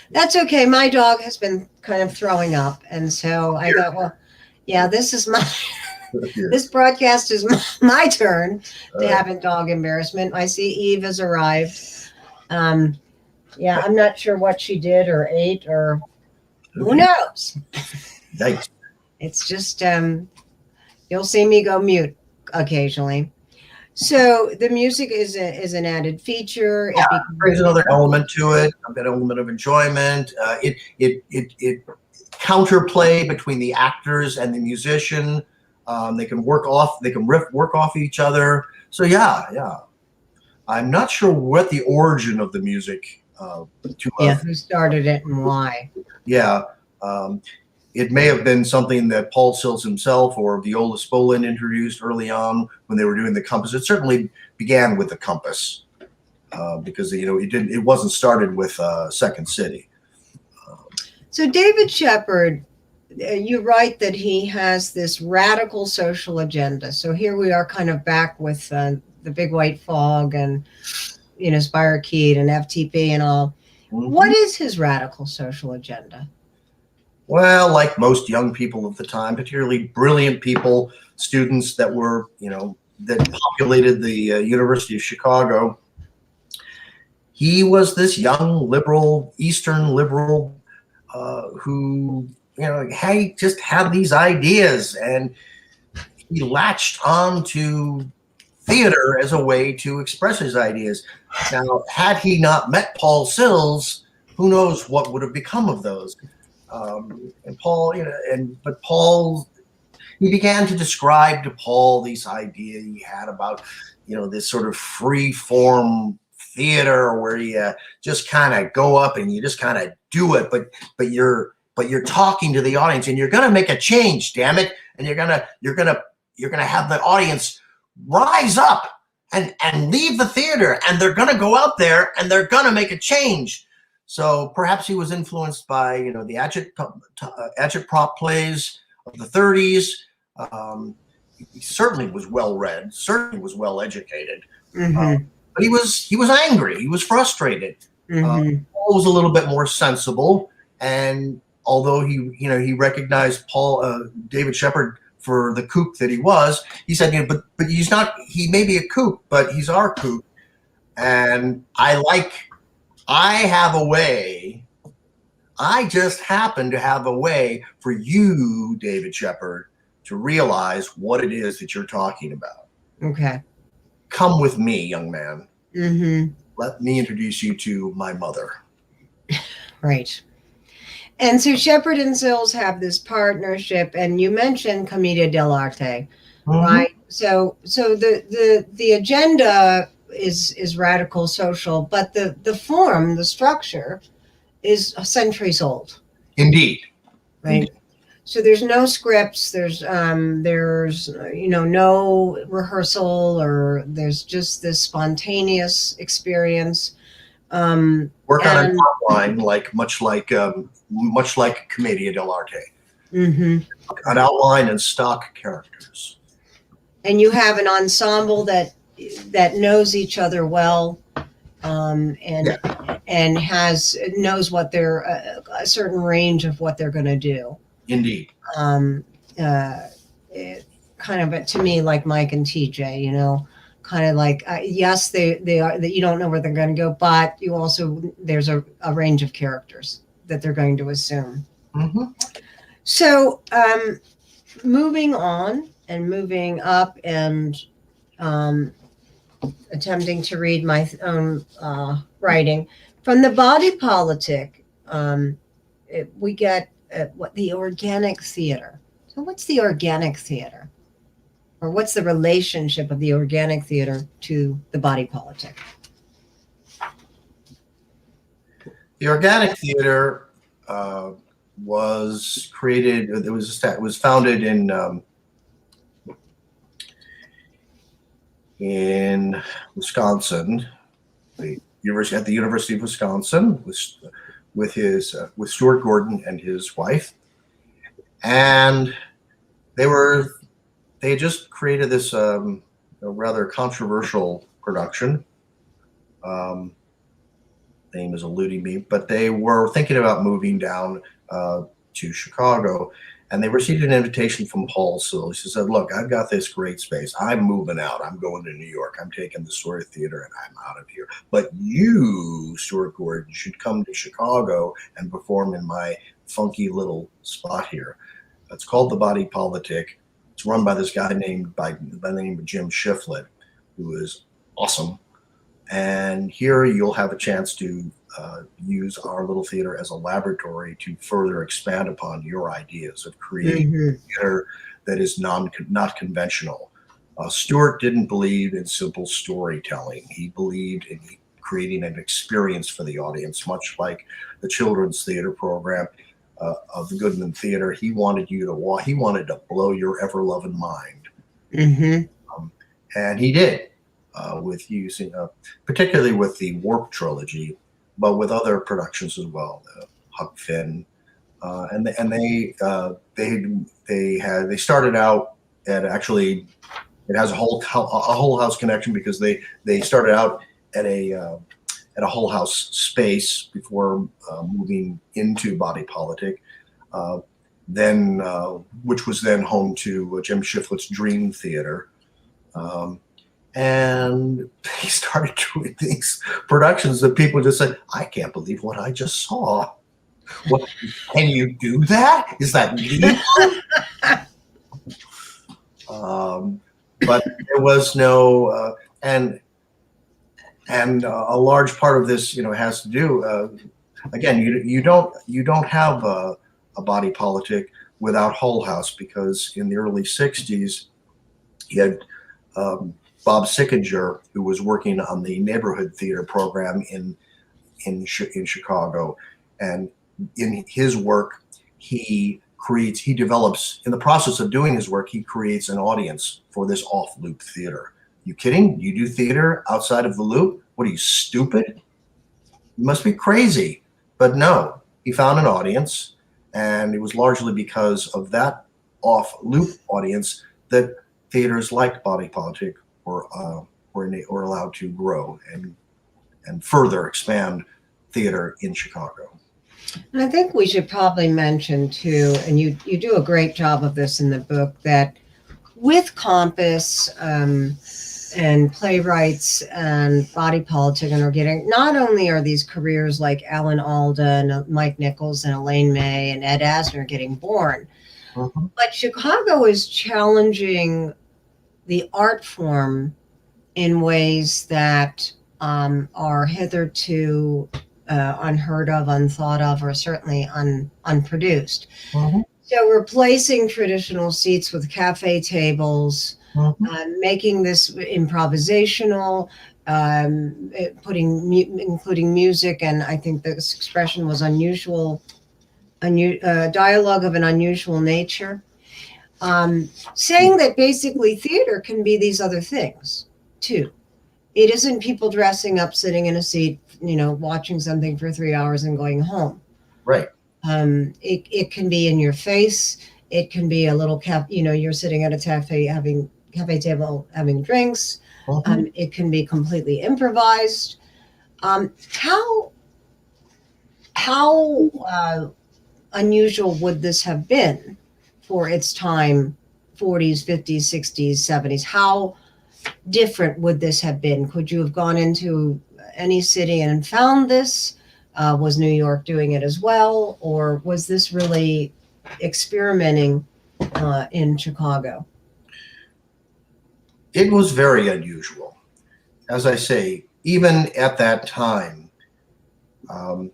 That's okay. My dog has been kind of throwing up, and so I thought, well, yeah, this is my this broadcast is my turn to have a dog embarrassment. I see Eve has arrived. Yeah, I'm not sure what she did or ate or who knows. Yikes. It's just, you'll see me go mute occasionally. So the music is an added feature. Yeah, it brings another element to it, an element of enjoyment. It counterplay between the actors and the musician. They can work off each other. So yeah. I'm not sure what the origin of the music who started it and why. Yeah, It may have been something that Paul Sills himself or Viola Spolin introduced early on when they were doing the compass. It certainly began with the compass because it wasn't started with Second City. So David Shepard, you write that he has this radical social agenda. So here we are, kind of back with the Big White Fog and Spirochete and FTP and all. Mm-hmm. What is his radical social agenda? Well, like most young people of the time, particularly brilliant people, students that were, that populated the University of Chicago, he was this young liberal, Eastern liberal, who, just had these ideas, and he latched on to theater as a way to express his ideas. Now, had he not met Paul Sills, who knows what would have become of those? And Paul, but Paul, he began to describe to Paul these ideas he had about, this sort of free form theater where you just kind of go up and you just kind of do it, but you're talking to the audience and you're going to make a change, damn it, and you're gonna have the audience rise up and leave the theater, and they're going to go out there and they're going to make a change. So perhaps he was influenced by, the agitprop plays of the 30s. He certainly was well read, certainly was well educated, mm-hmm. But he was angry. He was frustrated. Mm-hmm. Paul was a little bit more sensible, and although he recognized David Shepard for the kook that he was, he said, but he's not. He may be a kook, but he's our kook, and I have a way. I just happen to have a way for you, David Shepard, to realize what it is that you're talking about. Okay. Come with me, young man. Mm-hmm. Let me introduce you to my mother. Right. And so Shepard and Sills have this partnership, and you mentioned Commedia dell'arte, mm-hmm. right? So the agenda is radical social, but the form, the structure, is centuries old. Indeed. Right. Indeed. So there's no scripts. There's no rehearsal, or there's just this spontaneous experience. Work on an outline, much like Commedia dell'arte. Mm-hmm. An outline and stock characters. And you have an ensemble that knows each other well, and knows what they're a certain range of what they're going to do. Indeed. Kind of to me like Mike and TJ, kind of like yes, they are, that you don't know where they're going to go, but you also, there's a range of characters that they're going to assume. Mm-hmm. So moving on and moving up and attempting to read my own writing from the body politic, we get what the organic theater. So what's the organic theater? Or what's the relationship of the organic theater to the body politic? The organic theater was created. It was founded in Wisconsin, at the University of Wisconsin, with Stuart Gordon and his wife, and they had just created this rather controversial production. Name is eluding me, but they were thinking about moving down to Chicago, and they received an invitation from Paul Sills. He said, "Look, I've got this great space. I'm moving out. I'm going to New York. I'm taking the Story Theater, and I'm out of here. But you, Stuart Gordon, should come to Chicago and perform in my funky little spot here. It's called the Body Politic. It's run by this guy named by the name of Jim Shiflett, who is awesome. And here you'll have a chance to use our little theater as a laboratory to further expand upon your ideas of creating Mm-hmm. theater that is not conventional." Stuart didn't believe in simple storytelling. He believed in creating an experience for the audience, much like the children's theater program. of the Goodman Theater. He wanted he wanted to blow your ever-loving mind. And he did, with using, particularly with the Warp trilogy, but with other productions as well, Huck Finn, and they started out at, actually, it has a whole house connection, because they started out at a Hull House space before moving into Body Politic, which was then home to Jim Shiflett's Dream Theater. And they started doing these productions that people just said, I can't believe what I just saw. What, can you do that? Is that legal? But there was no, and a large part of this, has to do, again, you don't have a Body Politic without Hull House, because in the early 60s, you had Bob Sickinger, who was working on the neighborhood theater program in Chicago, and in his work, he develops, in the process of doing his work, he creates an audience for this off-loop theater. You kidding? You do theater outside of the loop? What are you, stupid? You must be crazy. But no, he found an audience, and it was largely because of that off-loop audience that theaters like Body Politic were allowed to grow and further expand theater in Chicago. And I think we should probably mention too, and you do a great job of this in the book, that with Compass and playwrights and Body Politic and Organic, not only are these careers like Alan Alda and Mike Nichols and Elaine May and Ed Asner getting born, but Chicago is challenging the art form in ways that are hitherto unheard of, unthought of, or certainly unproduced. So replacing traditional seats with cafe tables, making this improvisational, including music, and I think this expression was unusual, dialogue of an unusual nature. Saying that basically theater can be these other things too. It isn't people dressing up, sitting in a seat, watching something for 3 hours and going home. Right. It can be in your face. It can be a little you're sitting at a cafe table having drinks. It can be completely improvised. How unusual would this have been for its time, 40s, 50s, 60s, 70s? How different would this have been? Could you have gone into any city and found this? Was New York doing it as well? Or was this really experimenting in Chicago? It was very unusual. As I say, even at that time, the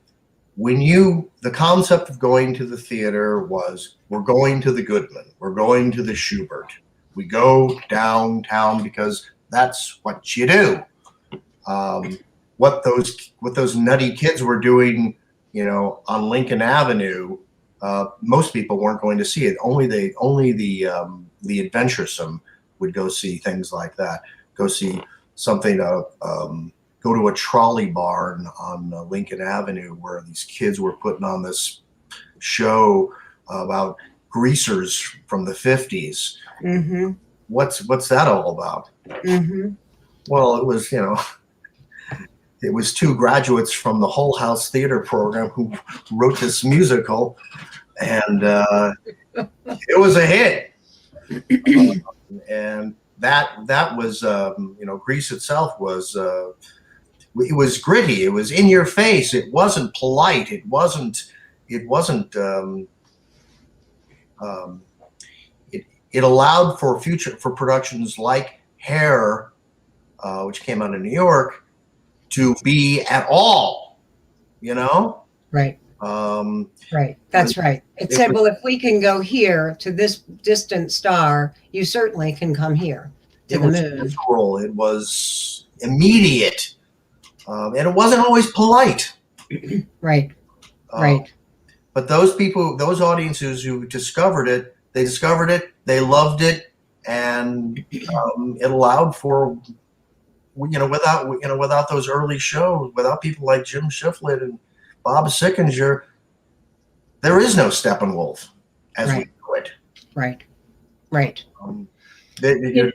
concept of going to the theater was, we're going to the Goodman, we're going to the Schubert. We go downtown because that's what you do. What those nutty kids were doing, on Lincoln Avenue, most people weren't going to see it. Only the adventuresome would go see things like that. Go see something. Go to a trolley barn on Lincoln Avenue where these kids were putting on this show about greasers from the 50s. What's that all about? Well, it was, it was two graduates from the Hull House Theater program who wrote this musical, and it was a hit. And that was, Grease itself was, it was gritty. It was in your face. It wasn't polite. It wasn't. It allowed for productions like Hair, which came out of New York, to be at all, Right. Right. That's right. It said, well, if we can go here to this distant star, you certainly can come here to the moon. Visceral. It was immediate. And it wasn't always polite. Right. Right. But those people, those audiences who discovered it, they loved it, and it allowed for, without those early shows, without people like Jim Shiflett and Bob Sickinger, there is no Steppenwolf as we know it. Right. David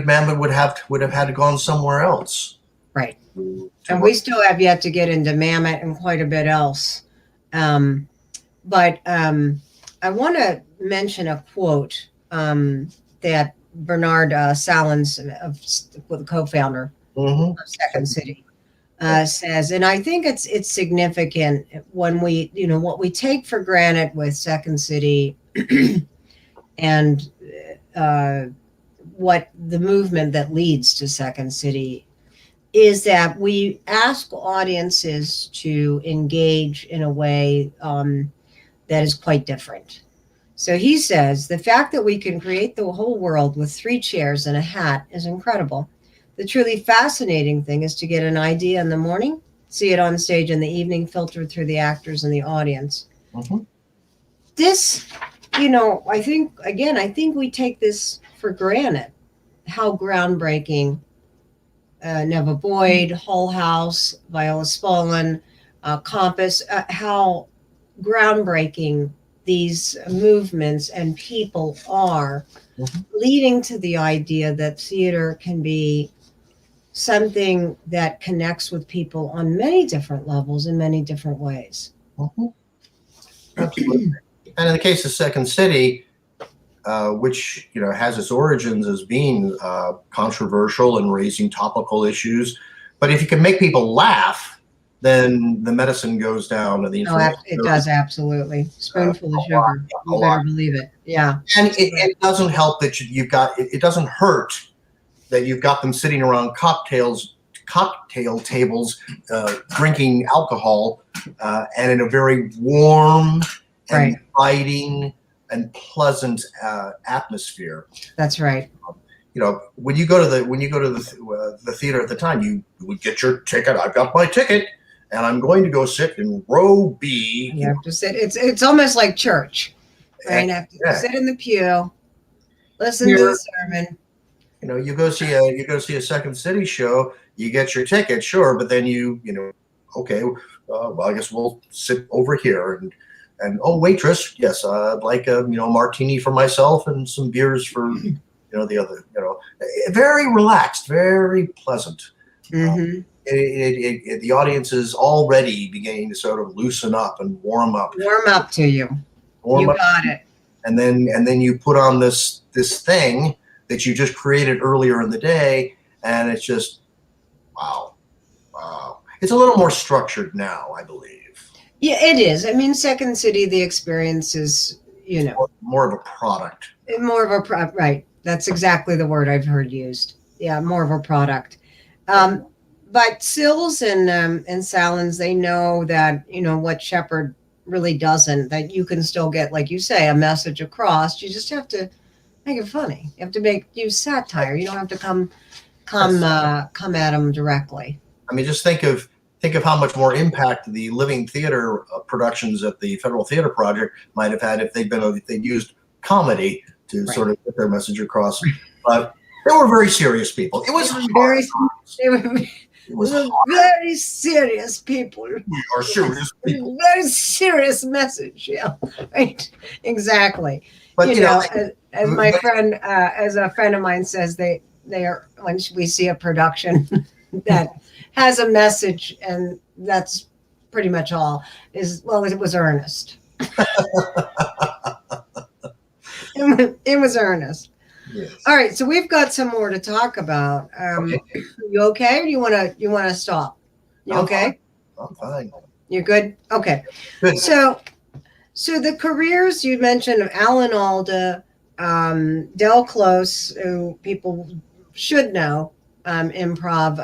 Mamet would have had to gone somewhere else. Right. And we still have yet to get into Mamet and quite a bit else. But I want to mention a quote that Bernard Salins, the co-founder of Second City, says, and I think it's significant when we, what we take for granted with Second City and what the movement that leads to Second City is that we ask audiences to engage in a way that is quite different. So he says, the fact that we can create the whole world with 3 chairs and a hat is incredible. The truly fascinating thing is to get an idea in the morning, see it on stage in the evening, filtered through the actors and the audience. This, I think we take this for granted, how groundbreaking Neva Boyd, Hull House, Viola Spolin, Compass, how groundbreaking these movements and people are, leading to the idea that theater can be something that connects with people on many different levels in many different ways. Absolutely. And in the case of Second City, which has its origins as being controversial and raising topical issues, but if you can make people laugh, then the medicine goes down, and it does, absolutely. Spoonful of sugar, you better believe it. Yeah, and it doesn't help that you've got. It doesn't hurt that you've got them sitting around cocktail tables, drinking alcohol, and in a very warm and inviting and pleasant atmosphere. That's right. When you go to the theater at the time, you would get your ticket. I've got my ticket, and I'm going to go sit in row B. You have to sit. It's almost like church, right? You have to sit in the pew, listen to the sermon. You go see a Second City show. You get your ticket, sure, but then okay, well, I guess we'll sit over here and oh, waitress, yes, I'd like a martini for myself and some beers for the other. Very relaxed, very pleasant. The audience is already beginning to sort of loosen up and warm up. Warm up to you. You got it. And then you put on this thing that you just created earlier in the day, and it's just wow. It's a little more structured now, I believe. Yeah, it is. I mean, Second City, the experience is, more of a product. More of a product, right? That's exactly the word I've heard used. Yeah, more of a product. But Sills and Salins, they know that what Shepard really doesn't. That you can still get, like you say, a message across. You just have to make it funny. You have to use satire. You don't have to come at them directly. I mean, just think of how much more impact the living theater productions at the Federal Theater Project might have had if they'd used comedy to sort of get their message across. But they were very serious people. It was very serious people. We are serious people. Very serious message. Yeah, right. Exactly. But as my friend, as a friend of mine says, they are, when we see a production that has a message, and that's pretty much all. It was earnest. It was earnest. Yes. All right, so we've got some more to talk about. You okay, or you want to stop? You okay? I'm fine. You're good. Okay. Good. So the careers you mentioned of Alan Alda, Del Close, who people should know, improv,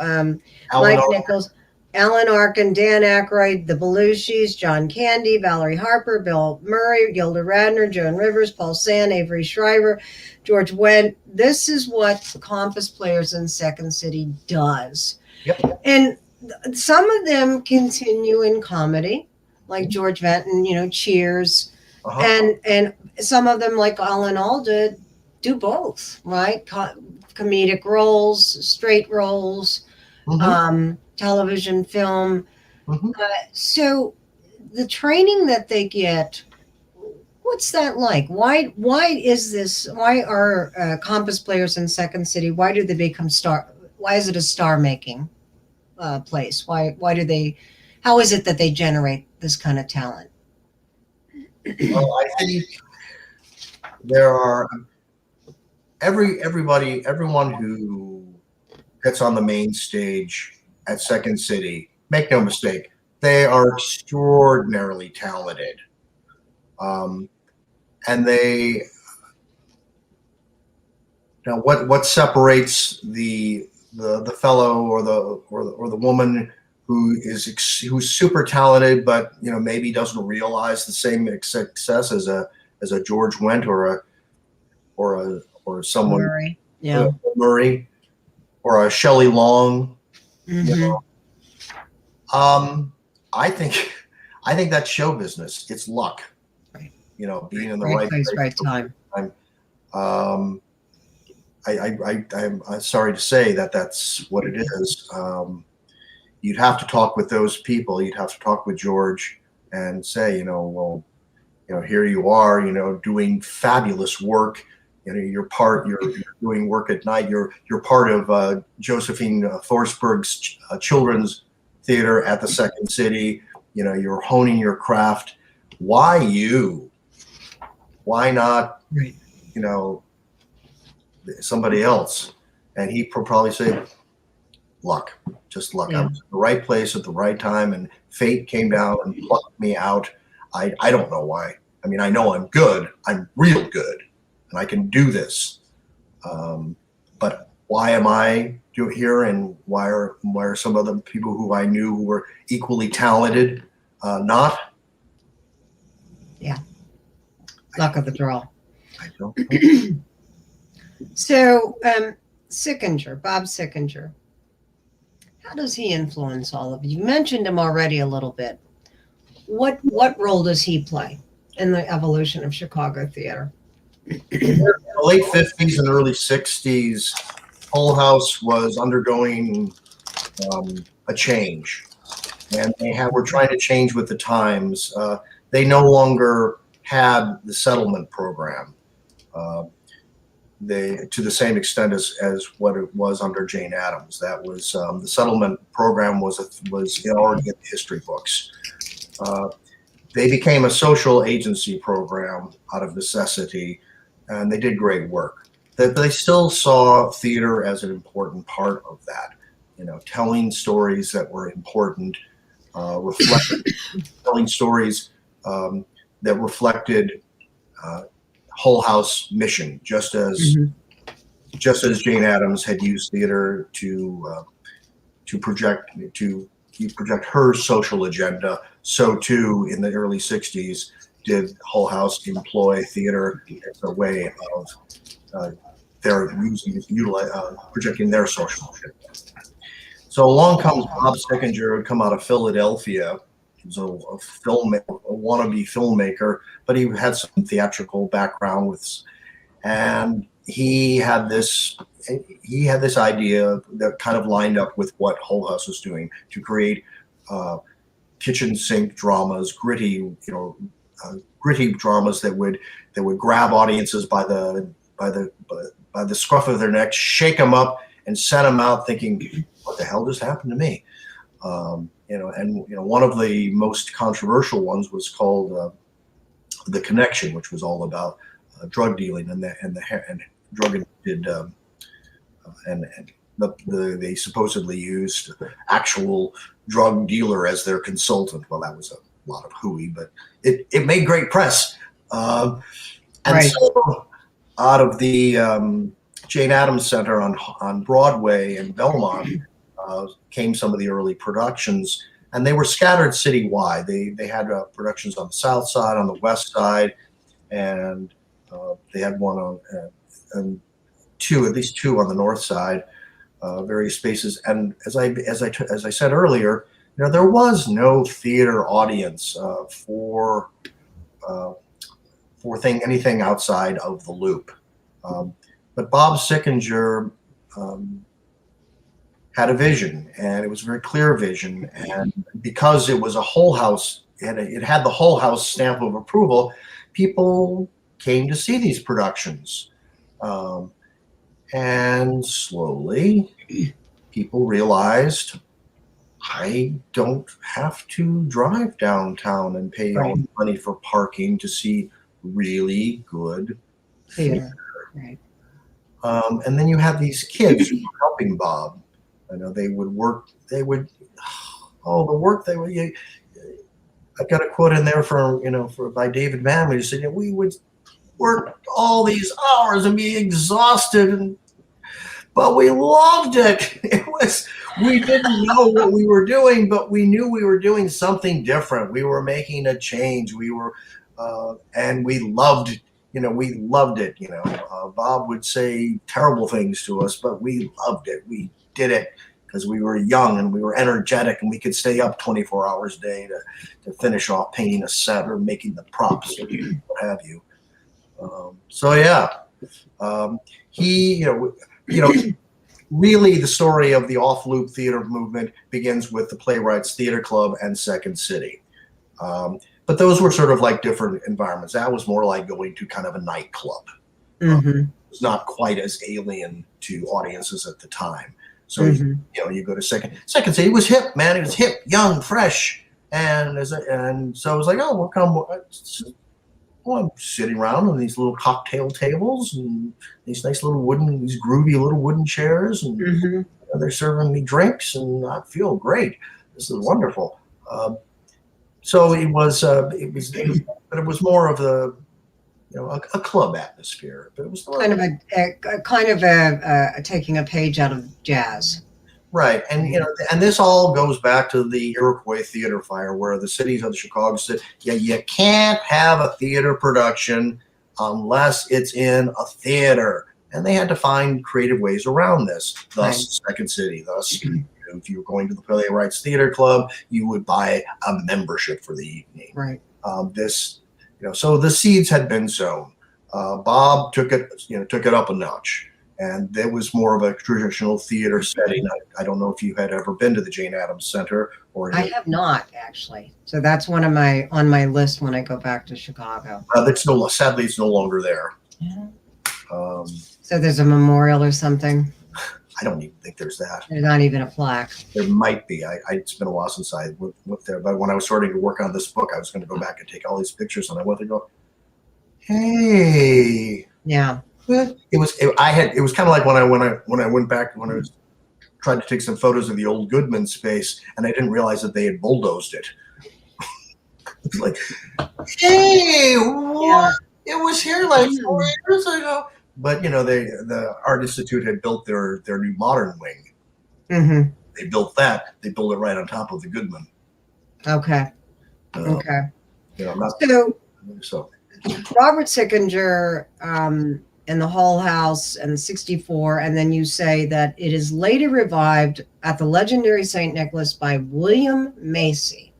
Mike Nichols, Alan Arkin, Dan Aykroyd, the Belushis, John Candy, Valerie Harper, Bill Murray, Gilda Radner, Joan Rivers, Paul Sand, Avery Shriver, George Wendt. This is what Compass Players in Second City does. Yep. And some of them continue in comedy. like George Benton, Cheers, Uh-huh. and some of them like Alan Alda do both, right? Comedic roles, straight roles, Mm-hmm. television, film. Mm-hmm. So the training that they get, what's that like? Why is this? Why are compass players in Second City? Why do they become star? Why is it a star making place? Why do they? How is it that they generate this kind of talent? Well, I think there are everyone who gets on the main stage at Second City. Make no mistake, they are extraordinarily talented, um, and they now what separates the fellow or the woman who's super talented, but maybe doesn't realize the same success as a George Wendt or someone Murray, yeah. Murray or a Shelley Long. You Mm-hmm. know, um, I think I think that's show business. It's luck. Right. Being in the Right right place, place right at the time. right time. I'm sorry to say that that's what it is. You'd have to talk with those people. You'd have to talk with George and say, well, here you are, doing fabulous work. You're doing work at night. You're part of Josephine Forsberg's children's theater at the Second City. You're honing your craft. Why you? Why not? Right. Somebody else? And he probably say, luck, just luck. I Yeah. was in the right place at the right time, and fate came down and plucked me out. I don't know why. I mean, I know I'm good. I'm real good, and I can do this. But why am I here, and why are some other people who I knew who were equally talented not? Yeah. Luck of the draw. I don't know. So, Sickinger, Bob Sickinger, how does he influence all of you? You mentioned him already a little bit. What role does he play in the evolution of Chicago theater? In the late 50s and early 60s, Hull House was undergoing a change, and were trying to change with the times. They no longer had the settlement program. To the same extent as what it was under Jane Addams. That was the settlement program was already in the history books. They became a social agency program out of necessity, and they did great work. That they still saw theater as an important part of that. Telling stories that were important, telling stories that reflected Hull House mission, just as Jane Addams had used theater to project her social agenda. So too, in the early '60s, did Hull House employ theater as a way of projecting their social agenda. So along comes Bob Sickinger, who had come out of Philadelphia. He was a wannabe filmmaker, but he had some theatrical background and he had this idea that kind of lined up with what Hull House was doing to create kitchen sink dramas, gritty dramas that would grab audiences by the scruff of their necks, shake them up, and send them out thinking, what the hell just happened to me? One of the most controversial ones was called The Connection, which was all about drug dealing and drug addicted, they supposedly used actual drug dealer as their consultant. Well, that was a lot of hooey, but it made great press. And Right. so out of the Jane Addams Center on Broadway and Belmont came some of the early productions, and they were scattered citywide. They had productions on the south side, on the west side, and they had one on at least two on the north side, various spaces. And as I said earlier, there was no theater audience for anything outside of the Loop. But Bob Sickinger had a vision, and it was a very clear vision. And because it was a whole house, it had the whole house stamp of approval, people came to see these productions. And slowly, people realized, I don't have to drive downtown and pay all the money for parking to see really good theater. Right. And then you have these kids who were helping Bob. I know the work they would. I've got a quote in there by David Mamet, who said, we would work all these hours and be exhausted, but we loved it. We didn't know what we were doing, but we knew we were doing something different. We were making a change. And we loved it. We loved it. Bob would say terrible things to us, but we loved it. We did it because we were young and we were energetic, and we could stay up 24 hours a day to finish off painting a set or making the props or what have you. Really the story of the off-loop theater movement begins with the Playwrights Theater Club and Second City. But those were sort of like different environments. That was more like going to kind of a nightclub. It was not quite as alien to audiences at the time. So, you go to Second City. It was hip, man. It was hip, young, fresh. And so I was like, oh, I'm sitting around on these little cocktail tables and these nice little these groovy little wooden chairs. And they're serving me drinks, and I feel great. This is wonderful. So it was more of a club atmosphere, but it was kind of a taking a page out of jazz, right? And and this all goes back to the Iroquois theater fire, where the cities of Chicago said, "Yeah, you can't have a theater production unless it's in a theater," and they had to find creative ways around this. Thus, Second City. Thus, if you were going to the Playwrights Theater Club, you would buy a membership for the evening. Right. So the seeds had been sown. Bob took it up a notch, and there was more of a traditional theater setting. I don't know if you had ever been to the Jane Addams Center, or I have not, actually. So that's on my list when I go back to Chicago. Sadly, it's no longer there. Yeah. So there's a memorial or something? I don't even think there's that. There's not even a plaque. There might be. It's been a while since I went there. But when I was starting to work on this book, I was going to go back and take all these pictures, and I went to go, hey. Yeah. It was kind of like when I went back when I was trying to take some photos of the old Goodman space, and I didn't realize that they had bulldozed it. It's like, hey, what? It was here like 4 years ago. But the Art Institute had built their new modern wing. Mm-hmm. They built that. They built it right on top of the Goodman. Okay. Okay. So Robert Sickinger and the Hull House and 64, and then you say that it is later revived at the legendary St. Nicholas by William Macy,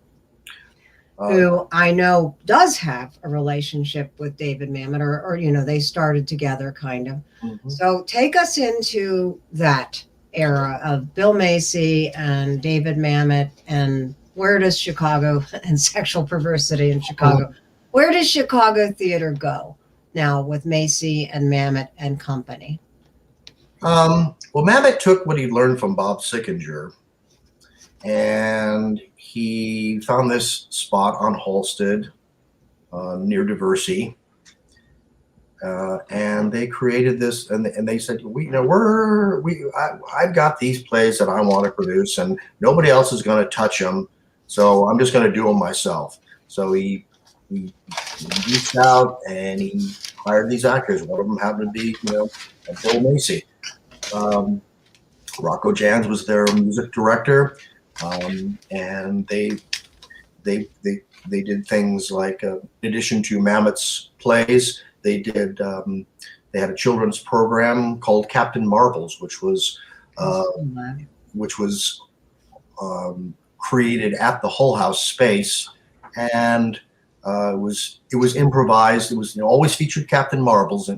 who I know does have a relationship with David Mamet, or they started together kind of. Mm-hmm. So take us into that era of Bill Macy and David Mamet, and where does Chicago and sexual perversity in Chicago, where does Chicago theater go now with Macy and Mamet and company? Well, Mamet took what he learned from Bob Sickinger, and he found this spot on Halsted near Diversey, and they created this. And they said, I've got these plays that I want to produce, and nobody else is going to touch them, so I'm just going to do them myself. So he reached out and he hired these actors. One of them happened to be, Bill Macy. Rocco Jans was their music director. And they did things like, in addition to Mamet's plays, they had a children's program called Captain Marbles, which was created at the Hull House space, and it was improvised. It was always featured Captain Marvels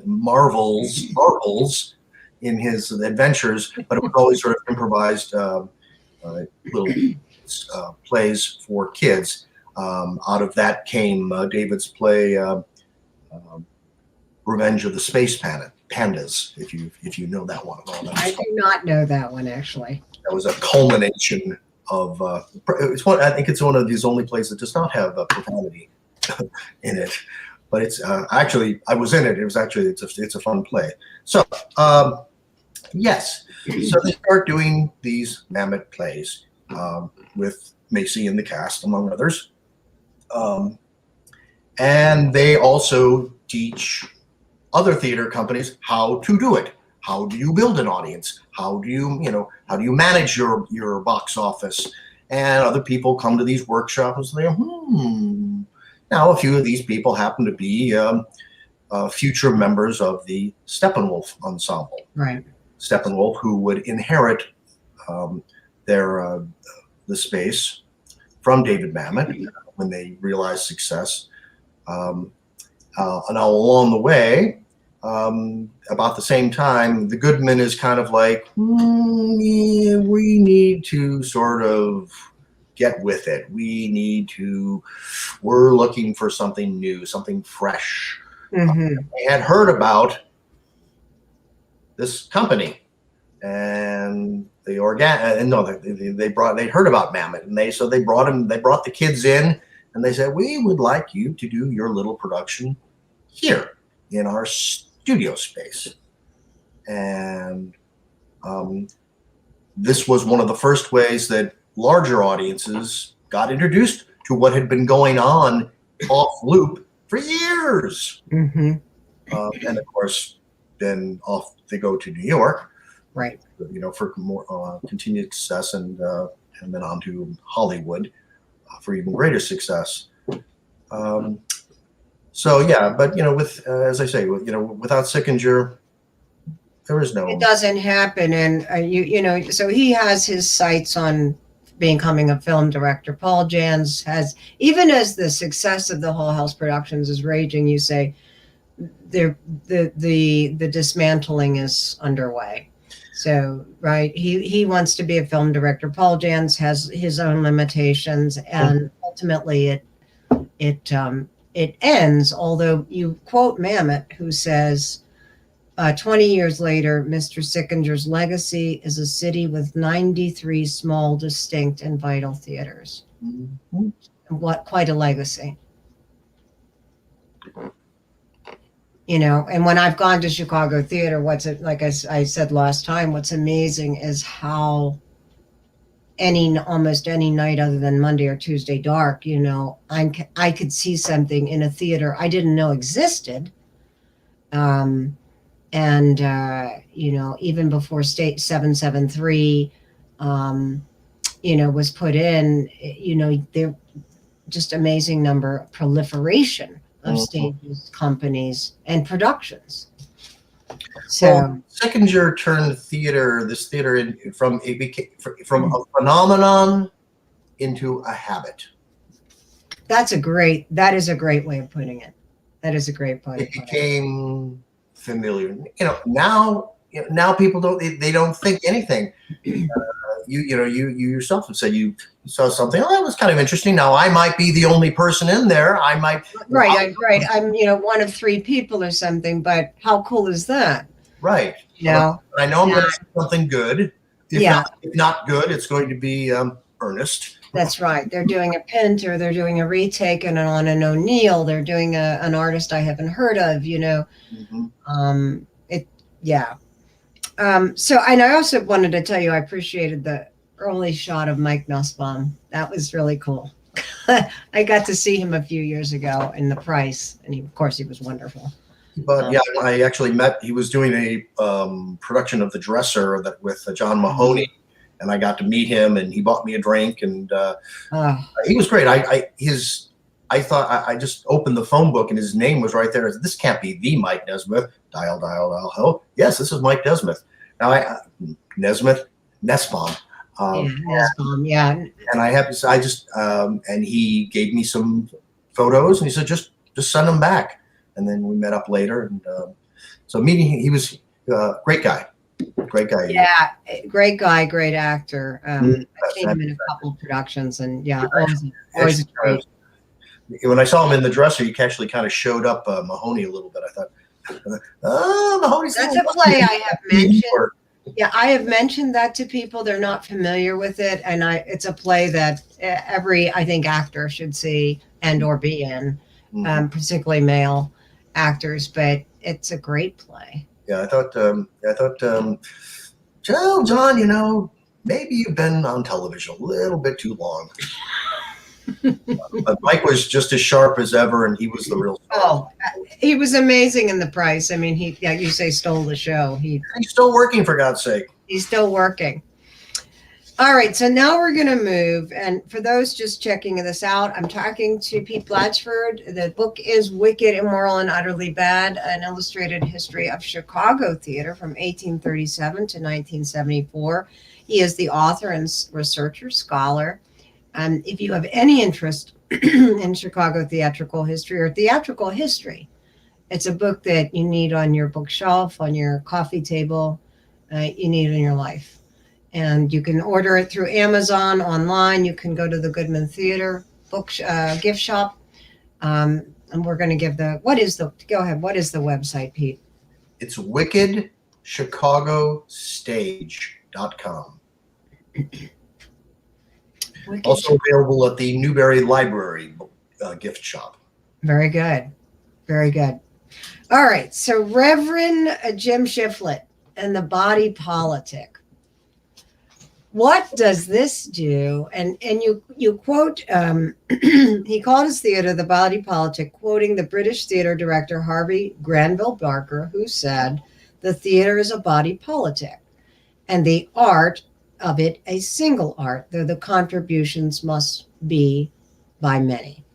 in his adventures, but it was always sort of improvised little plays for kids. Out of that came David's play Revenge of the Space Pandas, if you know that one at all. I do not know that one, actually. That was a culmination of it's one. I think it's one of these only plays that does not have profanity in it, but it's actually, I was in it. It was actually, it's a fun play. So yes, so they start doing these Mammoth plays with Macy in the cast, among others, and they also teach other theater companies how to do it. How do you build an audience? How do you manage your box office? And other people come to these workshops and say, Now, a few of these people happen to be future members of the Steppenwolf ensemble. Right. Steppenwolf, who would inherit the space from David Mamet when they realized success. And along the way, about the same time, the Goodman is kind of like, we need to sort of get with it. We're looking for something new, something fresh. They had heard about this company, and they heard about Mamet, and they brought the kids in, and they said, we would like you to do your little production here in our studio space. And this was one of the first ways that larger audiences got introduced to what had been going on off loop for years. And of course, then off they go to New York, right? For more continued success, and then on to Hollywood for even greater success. So yeah, but with as I say, without Sickinger, there is no. It doesn't happen, and so he has his sights on becoming a film director. Paul Jans has, even as the success of the Hull House productions is raging, you say the dismantling is underway. So right, he wants to be a film director. Paul Jans has his own limitations, and ultimately it ends. Although you quote Mamet, who says, 20 years later, Mr. Sickinger's legacy is a city with 93 small, distinct, and vital theaters. What quite a legacy. And when I've gone to Chicago theater, like I said last time, what's amazing is how almost any night other than Monday or Tuesday dark, I could see something in a theater I didn't know existed. Even before State 773, was put in, there just amazing number proliferation of stages, companies, and productions. So Sickinger turned this theater from a phenomenon into a habit. That is a great way of putting it. That is a great point. It became familiar. Now people don't think anything. You yourself have said you saw something. Oh, that was kind of interesting. Now I might be the only person in there. I might. Right. I'm one of three people or something. But how cool is that? Right. I know I'm going to see something good. If not good, it's going to be earnest. That's right. They're doing a Pinter, they're doing a retake on an O'Neill, they're doing an artist I haven't heard of, So, and I also wanted to tell you, I appreciated the early shot of Mike Nussbaum. That was really cool. I got to see him a few years ago in The Price, and of course he was wonderful. But I actually he was doing a production of The Dresser with John Mahoney. And I got to meet him, and he bought me a drink, and he was great. I thought I just opened the phone book, and his name was right there. This can't be the Mike Nesmith. Dial. Hello. Yes, this is Mike Nesmith. Now Nussbaum. Yeah. And I have to say, and he gave me some photos, and he said, just send them back. And then we met up later, and so he was great guy. Yeah, great guy, great actor. I've seen him in a couple of productions, and always a treat. When I saw him in the dresser, he actually kind of showed up Mahoney a little bit. I thought, oh, Mahoney's. That's a play I have mentioned. Yeah, I have mentioned that to people. They're not familiar with it, and it's a play that every, I think, actor should see and or be in, particularly male actors. But it's a great play. Yeah, I thought, John, maybe you've been on television a little bit too long. But Mike was just as sharp as ever, and he was the real star. Oh, he was amazing in The Price. I mean, you say stole the show. He's still working, for God's sake. He's still working. All right, so now we're going to move. And for those just checking this out, I'm talking to Pete Blatchford. The book is Wicked, Immoral, and Utterly Bad, an illustrated history of Chicago theater from 1837 to 1974. He is the author and researcher, scholar. If you have any interest in Chicago theatrical history or theatrical history, it's a book that you need on your bookshelf, on your coffee table. You need it in your life. And you can order it through Amazon, online. You can go to the Goodman Theater gift shop. And we're going to give go ahead. What is the website, Pete? It's wickedchicagostage.com. Also available at the Newberry Library gift shop. Very good. Very good. All right. So Reverend Jim Shiflett and the body politic. What does this do? And you quote, he called his theater the body politic, quoting the British theater director Harvey Granville Barker, who said, the theater is a body politic, and the art of it a single art, though the contributions must be by many.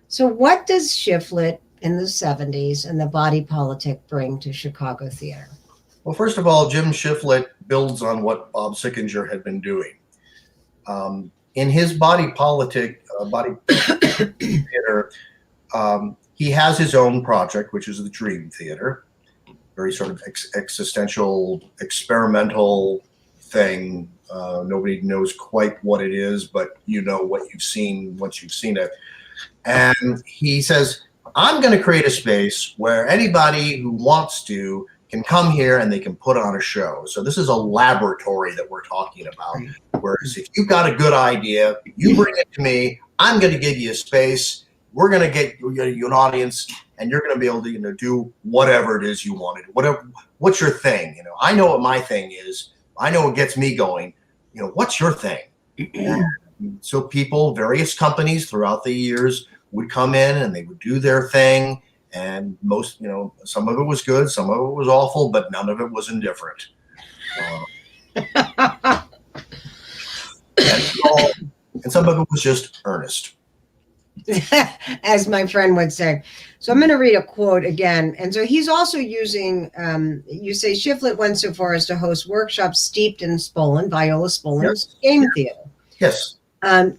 So what does Shiflett in the 70s and the body politic bring to Chicago theater? Well, first of all, Jim Shiflett builds on what Bob Sickinger had been doing. In his body politic theater, he has his own project, which is the Dream Theater, very sort of existential, experimental thing. Nobody knows quite what it is, but you know what you've seen once you've seen it. And he says, I'm going to create a space where anybody who wants to can come here and they can put on a show. So this is a laboratory that we're talking about. Whereas if you've got a good idea, you bring it to me, I'm going to give you a space. We're going to get you an audience, and you're going to be able to do whatever it is you want to do. What's your thing? I know what my thing is. I know what gets me going. What's your thing? So various companies throughout the years would come in and they would do their thing. And most, some of it was good, some of it was awful, but none of it was indifferent. And some of it was just earnest. As my friend would say. So I'm going to read a quote again. And so he's also using, you say Shiflett went so far as to host workshops steeped in Viola Spolin's game theater. Yes.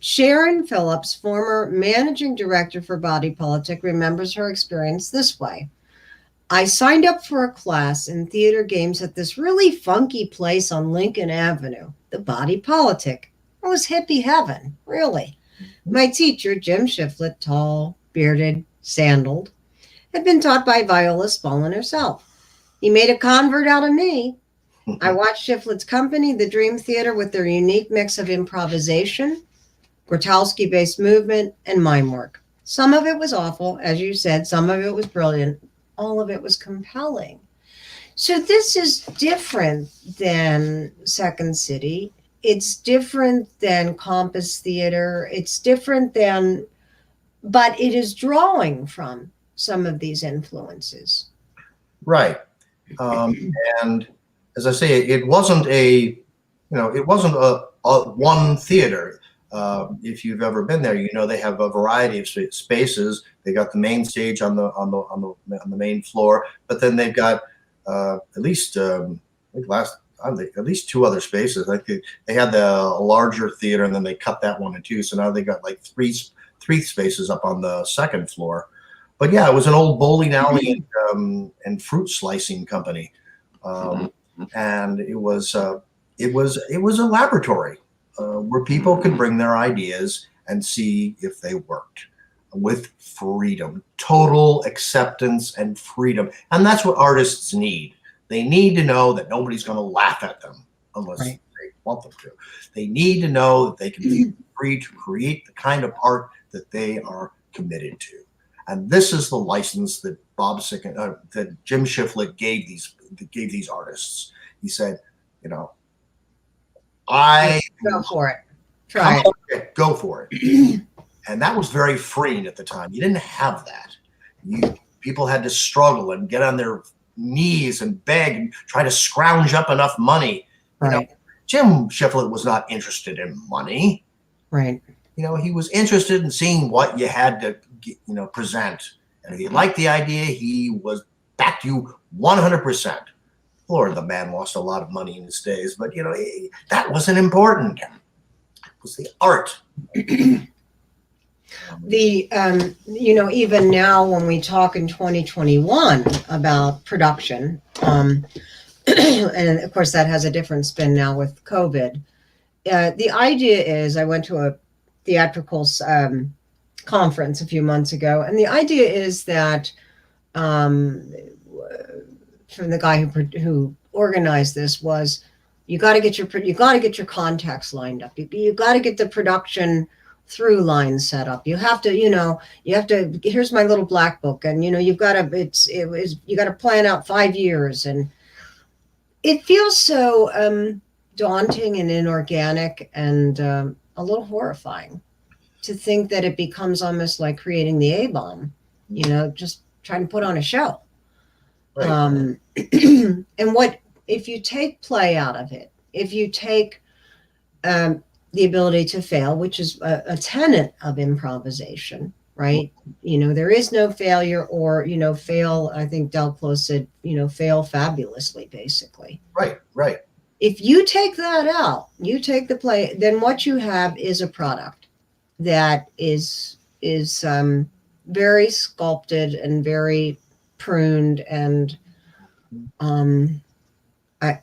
Sharon Phillips, former managing director for Body Politic, remembers her experience this way. I signed up for a class in theater games at this really funky place on Lincoln Avenue, the Body Politic. It was hippie heaven, really. My teacher, Jim Shiflett, tall, bearded, sandaled, had been taught by Viola Spolin herself. He made a convert out of me. I watched Shiflett's company, the Dream Theater, with their unique mix of improvisation, Grotowski-based movement, and mime work. Some of it was awful, as you said. Some of it was brilliant. All of it was compelling. So this is different than Second City. It's different than Compass Theater. It's different than, but it is drawing from some of these influences. Right. And as I say, it wasn't a one theater. If you've ever been there, they have a variety of spaces. They got the main stage on the main floor, but then they've got at least I at least 2 other spaces. Like they had the larger theater, and then they cut that one in 2. So now they got like three spaces up on the 2nd floor. But yeah, it was an old bowling alley and fruit slicing company, and it was a laboratory where people could bring their ideas and see if they worked, with freedom, total acceptance and freedom. And that's what artists need. They need to know that nobody's going to laugh at them unless they want them to. They need to know that they can be free to create the kind of art that they are committed to. And this is the license that that Jim Shiflett gave these artists. He said, I go for it. Try it. Go for it. And that was very freeing at the time. You didn't have that. People had to struggle and get on their knees and beg and try to scrounge up enough money. Right. Jim Shiflett was not interested in money. Right. He was interested in seeing what you had to, present. And if you liked the idea, he was backed you 100%. Lord, the man lost a lot of money in his days, but that wasn't important. It was the art. Even now when we talk in 2021 about production, and of course that has a different spin now with COVID. The idea is, I went to a theatrical conference a few months ago, and the idea is that from the guy who organized this was, you got to get your contacts lined up. You got to get the production through line set up. You have to, here's my little black book, and you got to plan out 5 years, and it feels so daunting and inorganic and a little horrifying to think that it becomes almost like creating the A-bomb, just trying to put on a show. Right. And what if you take play out of it? If you take the ability to fail, which is a tenet of improvisation, right? There is no failure, or fail. I think Del Close said, fail fabulously, basically. Right. If you take that out, you take the play, then what you have is a product that is very sculpted and very pruned, and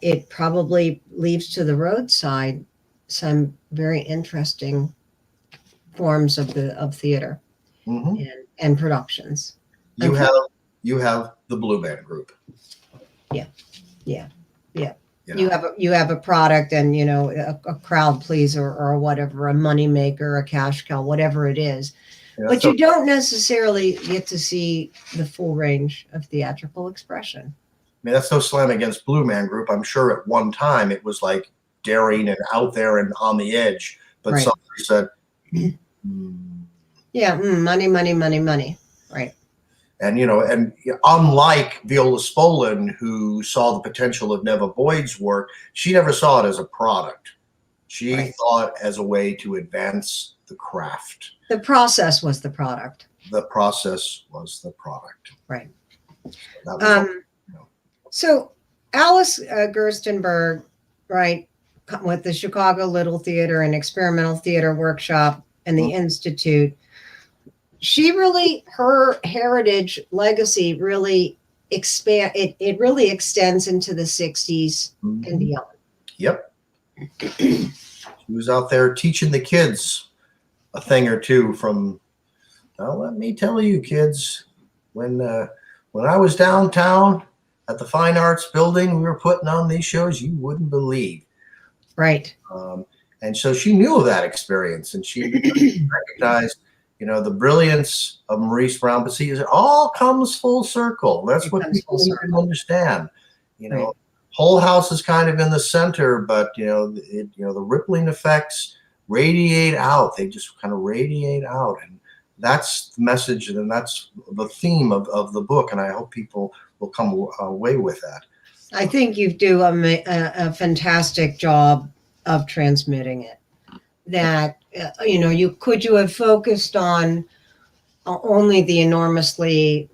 it probably leaves to the roadside some very interesting forms of theater and productions. You have the Blue Band Group. Yeah. You have a product, and a crowd pleaser, or whatever, a money maker, a cash cow, whatever it is. Yeah, but you don't necessarily get to see the full range of theatrical expression. I mean, that's no slam against Blue Man Group. I'm sure at one time it was like daring and out there and on the edge, but somebody said, money. Right. And, and unlike Viola Spolin, who saw the potential of Neva Boyd's work, she never saw it as a product. She thought as a way to advance the craft. The process was the product. The process was the product. Right. So Alice Gerstenberg, right, with the Chicago Little Theater and Experimental Theater Workshop and the Institute, her heritage legacy really it really extends into the 60s and beyond. Yep. She was out there teaching the kids a thing or two from, well, let me tell you, kids, when I was downtown at the Fine Arts Building, we were putting on these shows you wouldn't believe. Right. And so she knew of that experience, and she recognized, the brilliance of Maurice Brown. But see, it all comes full circle. That's what people need to understand. Whole House is kind of in the center, but the rippling effects radiate out. They just kind of radiate out, and that's the message, and that's the theme of the book. And I hope people will come away with that. I think you do a fantastic job of transmitting it. That you have focused on only the enormously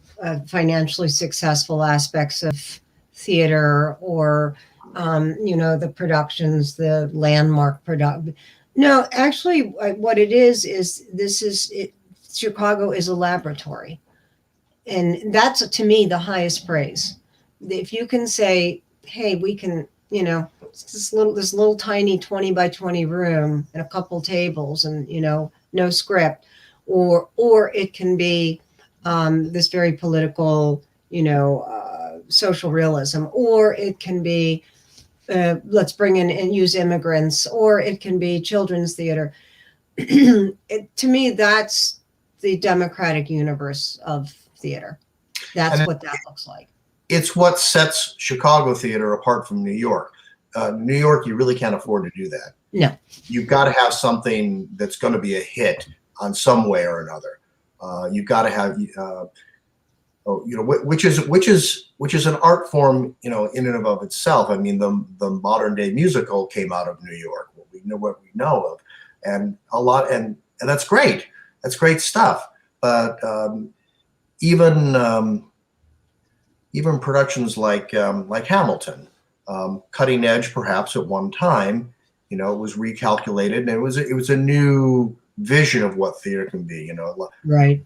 financially successful aspects of theater, or The productions, the landmark production. No, actually, what it is Chicago is a laboratory. And that's, to me, the highest praise. If you can say, hey, we can, this little tiny 20 by 20 room and a couple tables and, no script, or it can be this very political, social realism, or it can be, let's bring in and use immigrants, or it can be children's theater. To me, that's the democratic universe of theater. That's what that looks like. It's what sets Chicago theater apart from New York. New York, you really can't afford to do that. No. You've got to have something that's going to be a hit on some way or another. You've got to have, which is an art form, in and of itself. I mean, the modern day musical came out of New York. What we know of, and a lot, and that's great. That's great stuff. But even productions like Hamilton, cutting edge perhaps at one time, it was recalculated, and it was a new vision of what theater can be. Right.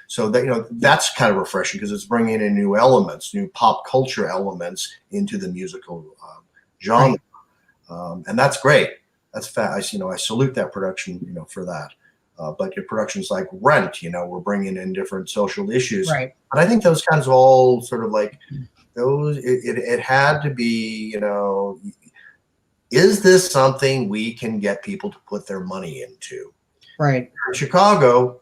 So that that's kind of refreshing because it's bringing in new elements, new pop culture elements into the musical genre, and that's great. That's fast. I salute that production, for that. But your productions like Rent, we're bringing in different social issues. Right. But I think those kinds of all sort of like those. It had to be, is this something we can get people to put their money into? Right. In Chicago,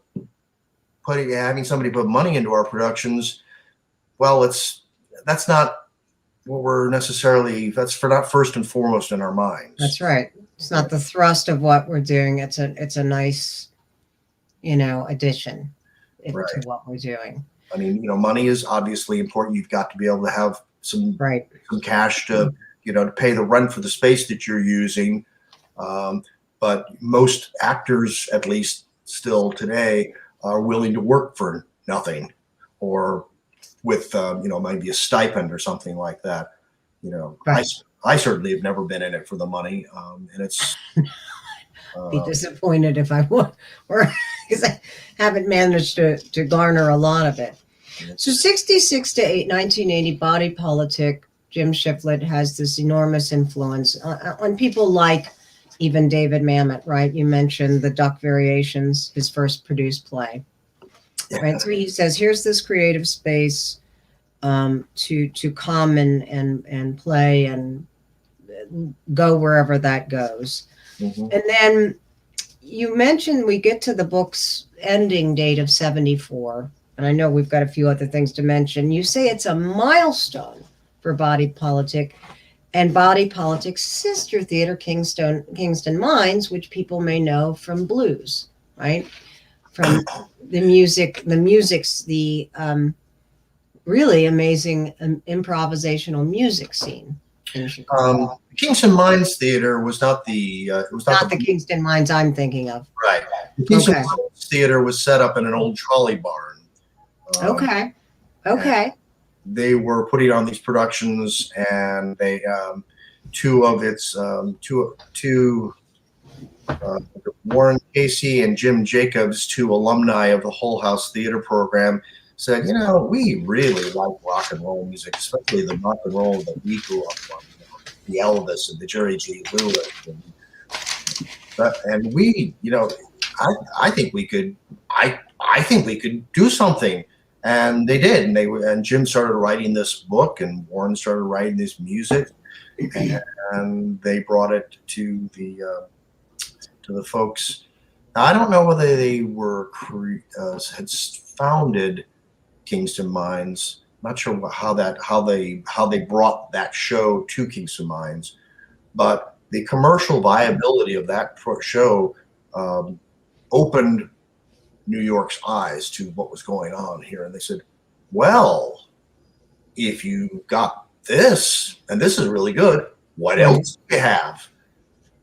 having somebody put money into our productions, well, that's not what we're necessarily. That's not first and foremost in our minds. That's right. It's not the thrust of what we're doing. It's a nice, addition to what we're doing. I mean, money is obviously important. You've got to be able to have some cash to, to pay the rent for the space that you're using. But most actors, at least still today, are willing to work for nothing, or with, maybe a stipend or something like that. I certainly have never been in it for the money, and it's. Be disappointed if I would, or because I haven't managed to garner a lot of it. So 66 to 1980, Body Politic, Jim Shiflett has this enormous influence on people like even David Mamet, right? You mentioned the Duck Variations, his first produced play, right? So he says, here's this creative space to come and play and go wherever that goes. Mm-hmm. And then you mentioned we get to the book's ending date of 74. And I know we've got a few other things to mention. You say it's a milestone for Body Politic and Body Politic's sister theater, Kingston Mines, which people may know from blues, right? From the music's really amazing improvisational music scene in Chicago. Kingston Mines Theater was not the Kingston Mines I'm thinking of. Right. The Kingston Mines Theater was set up in an old trolley barn. Okay. They were putting on these productions, and they Warren Casey and Jim Jacobs, two alumni of the Whole House Theater program, said, we really like rock and roll music, especially the rock and roll that we grew up on, the Elvis and the Jerry Lee Lewis, and we, I think we could do something. And they did, and Jim started writing this book, and Warren started writing this music, and they brought it to the folks. Now, I don't know whether they had founded Kingston Mines. I'm not sure how they brought that show to Kingston Mines, but the commercial viability of that show opened New York's eyes to what was going on here. And they said, well, if you got this, and this is really good, what else do you have?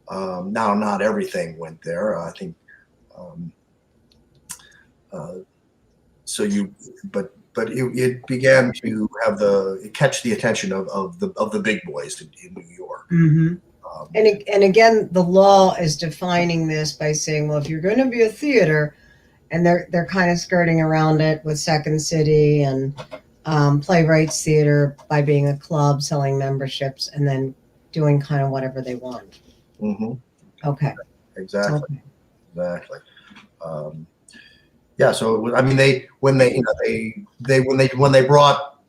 Now, not everything went there. I think, but but it began to have catch the attention of the big boys in New York. Mm-hmm. And again, the law is defining this by saying, well, if you're going to be a theater, and they're kind of skirting around it with Second City and Playwrights Theater by being a club, selling memberships, and then doing kind of whatever they want. Mm-hmm. Okay. Exactly. Okay. Exactly. Yeah. So I mean, when they brought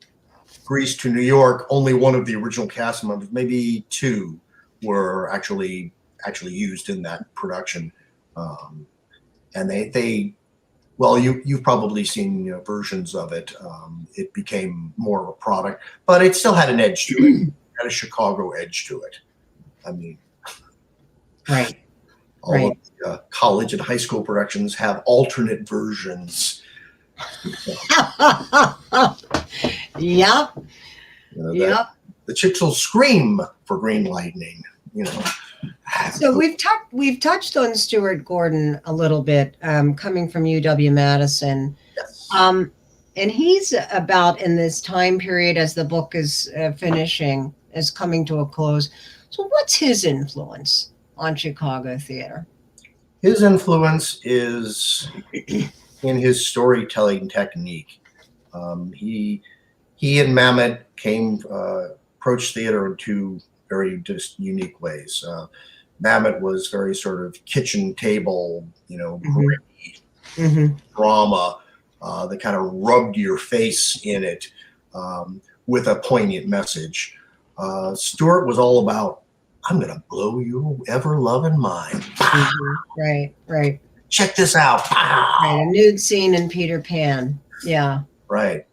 Grease to New York, only one of the original cast members, maybe two, were actually used in that production, and they well, you've probably seen versions of it. It became more of a product, but it still had an edge to it. It had a Chicago edge to it. I mean, right. All of the college and high school productions have alternate versions. Yep. The chicks will scream for Green Lightning. So we've touched on Stuart Gordon a little bit, coming from UW-Madison. Yes. And he's about in this time period as the book is coming to a close. So what's his influence on Chicago theater? His influence is in his storytelling technique. He and Mamet approached theater in two very just unique ways. Mamet was very sort of kitchen table, gritty drama that kind of rubbed your face in it with a poignant message. Stuart was all about, I'm going to blow your ever-loving mind. Right. Check this out. Right, a nude scene in Peter Pan. Yeah. Right.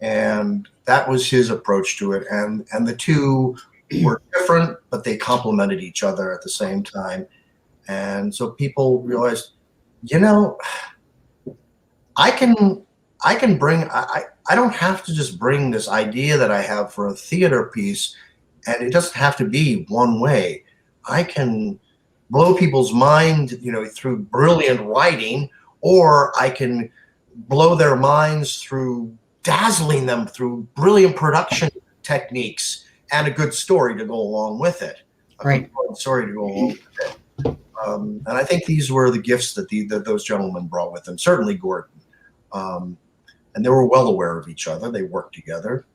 And that was his approach to it. And the two were different, but they complemented each other at the same time. And so people realized, I don't have to just bring this idea that I have for a theater piece, and it doesn't have to be one way. I can blow people's mind, through brilliant writing, or I can blow their minds through dazzling them through brilliant production techniques and a good story to go along with it. Good story to go along with it. And I think these were the gifts that those gentlemen brought with them. Certainly Gordon. And they were well aware of each other. They worked together.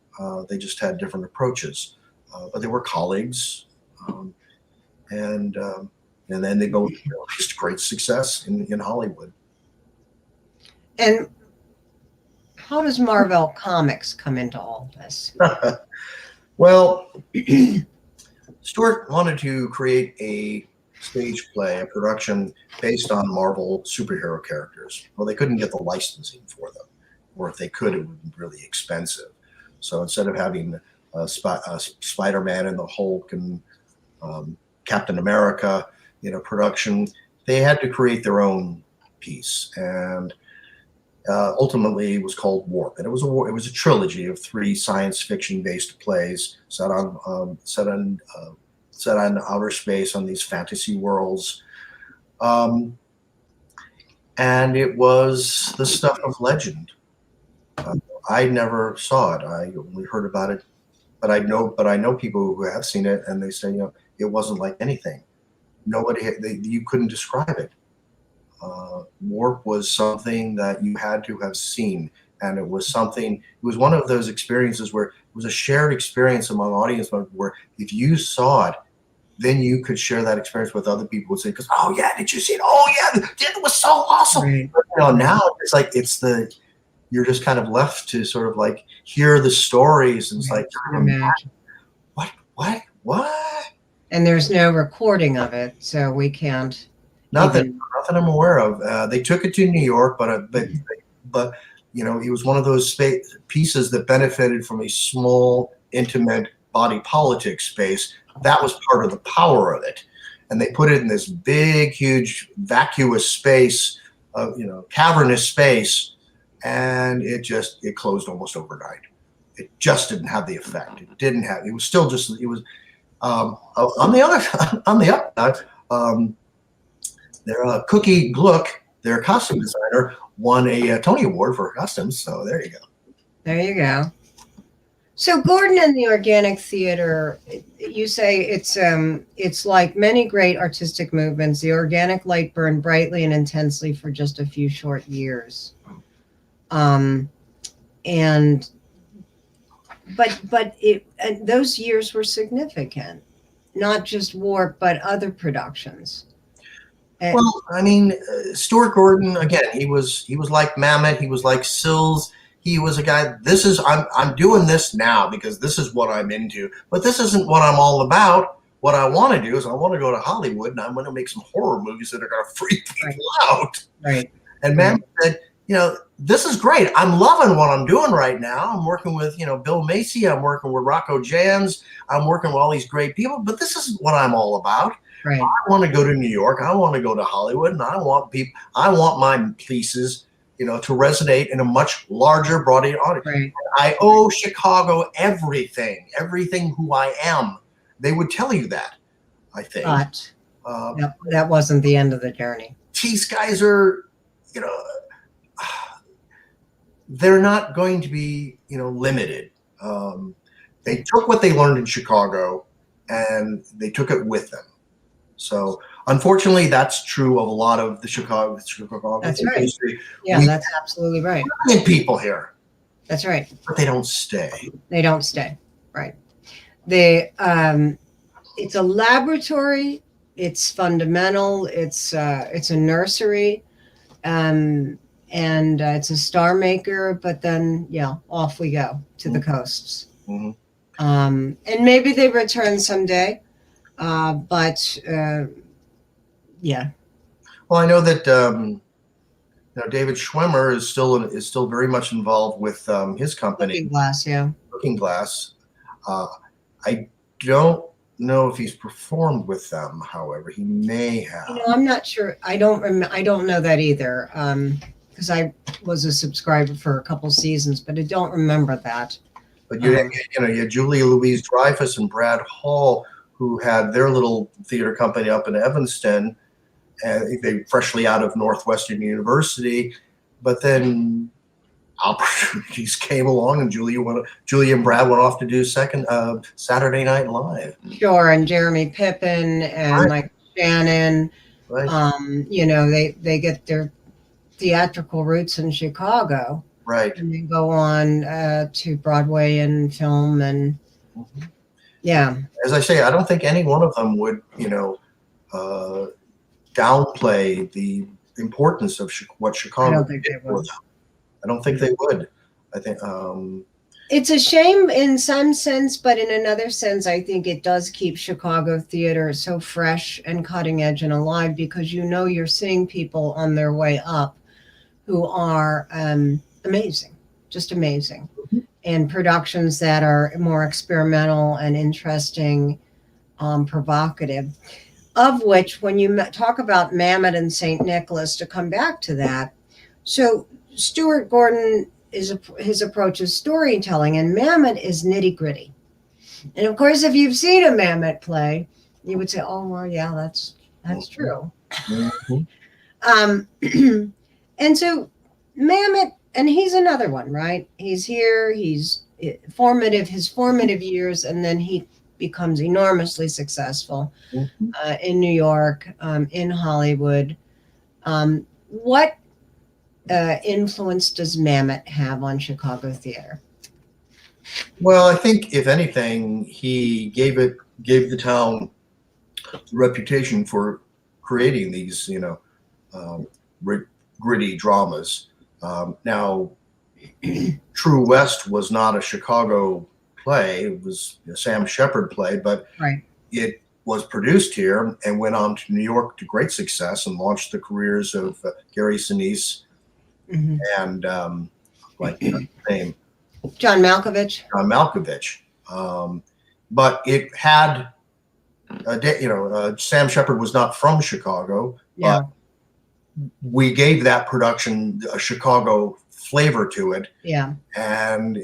They just had different approaches. But they were colleagues. And then they go just great success in Hollywood. And how does Marvel Comics come into all this? Well, Stuart wanted to create a stage play, a production based on Marvel superhero characters. Well, they couldn't get the licensing for them, or if they could, it would be really expensive. So instead of having Spider-Man and the Hulk and Captain America in a production, they had to create their own piece. And ultimately it was called Warp, and it was a trilogy of 3 science fiction based plays set on outer space on these fantasy worlds, and it was the stuff of legend. I never saw it. I only heard about it, but I know people who have seen it, and they say it wasn't like anything. You couldn't describe it. Warp was something that you had to have seen, and it was one of those experiences where it was a shared experience among audience members, where if you saw it, then you could share that experience with other people and say, oh yeah, did you see it? Oh yeah, it was so awesome. Right. Now it's like you're just kind of left to sort of like hear the stories, and it's like, what? And there's no recording of it, so we can't. Nothing I'm aware of. They took it to New York, but it was one of those pieces that benefited from a small, intimate body politic space. That was part of the power of it, and they put it in this big, huge, vacuous space, cavernous space, and it closed almost overnight. It just didn't have the effect. It was still just. It was on the upside. Cookie Gluck their costume designer won a Tony Award for costumes. So there you go. There you go. So Gordon and the organic theater, you say it's like many great artistic movements. The organic light burned brightly and intensely for just a few short years, and those years were significant, not just Warp but other productions. Well, I mean, Stuart Gordon, again, he was like Mamet, he was like Sills. He was a guy, I'm doing this now because this is what I'm into, but this isn't what I'm all about. What I want to do is I want to go to Hollywood and I'm going to make some horror movies that are going to freak people out. Right. And Mamet said, this is great. I'm loving what I'm doing right now. I'm working with, Bill Macy. I'm working with Rocco Jans. I'm working with all these great people, but this isn't what I'm all about. Right. I want to go to New York. I want to go to Hollywood, and I want my pieces, to resonate in a much larger, broader audience. Right. I owe Chicago everything who I am. They would tell you that, I think. But that wasn't the end of the journey. These guys are, they're not going to be, limited. They took what they learned in Chicago and they took it with them. So unfortunately, that's true of a lot of the Chicago that's right. industry. Yeah, that's absolutely right. People here. That's right. But they don't stay. They don't stay. Right. It's a laboratory. It's fundamental. It's a nursery, and it's a star maker. But then, off we go to the coasts. Mm-hmm. And maybe they return someday. But yeah. Well, I know that David Schwimmer is still very much involved with his company. Looking Glass, yeah. Looking Glass. I don't know if he's performed with them. However, he may have. I'm not sure. I don't know that either. Because I was a subscriber for a couple seasons, but I don't remember that. But you had Julia Louise Dreyfus and Brad Hall, who had their little theater company up in Evanston, and they freshly out of Northwestern University. But then opportunities came along, and Julia and Brad went off to do Saturday Night Live. Sure, and Jeremy Pippin and Michael Shannon. Right. They get their theatrical roots in Chicago. Right. And they go on to Broadway and film and. Mm-hmm. Yeah. As I say, I don't think any one of them would, downplay the importance of what Chicago did for them. I don't think they would. I think it's a shame in some sense, but in another sense, I think it does keep Chicago theater so fresh and cutting edge and alive because you're seeing people on their way up who are amazing, just amazing. Mm-hmm. And productions that are more experimental and interesting, provocative, of which when you talk about Mamet and St. Nicholas, to come back to that, so Stuart Gordon his approach is storytelling and Mamet is nitty gritty. And of course, if you've seen a Mamet play, you would say, oh, well, yeah, that's true. Mm-hmm. And so Mamet, and he's another one, right? He's here, he's his formative years, and then he becomes enormously successful in New York, in Hollywood. What influence does Mamet have on Chicago theater? Well, I think if anything, he gave the town the reputation for creating these, gritty dramas. Now, True West was not a Chicago play. It was a Sam Shepard play, but it was produced here and went on to New York to great success and launched the careers of Gary Sinise and his name? John Malkovich. John Malkovich. But it had, Sam Shepard was not from Chicago, but we gave that production a Chicago flavor to it. Yeah. And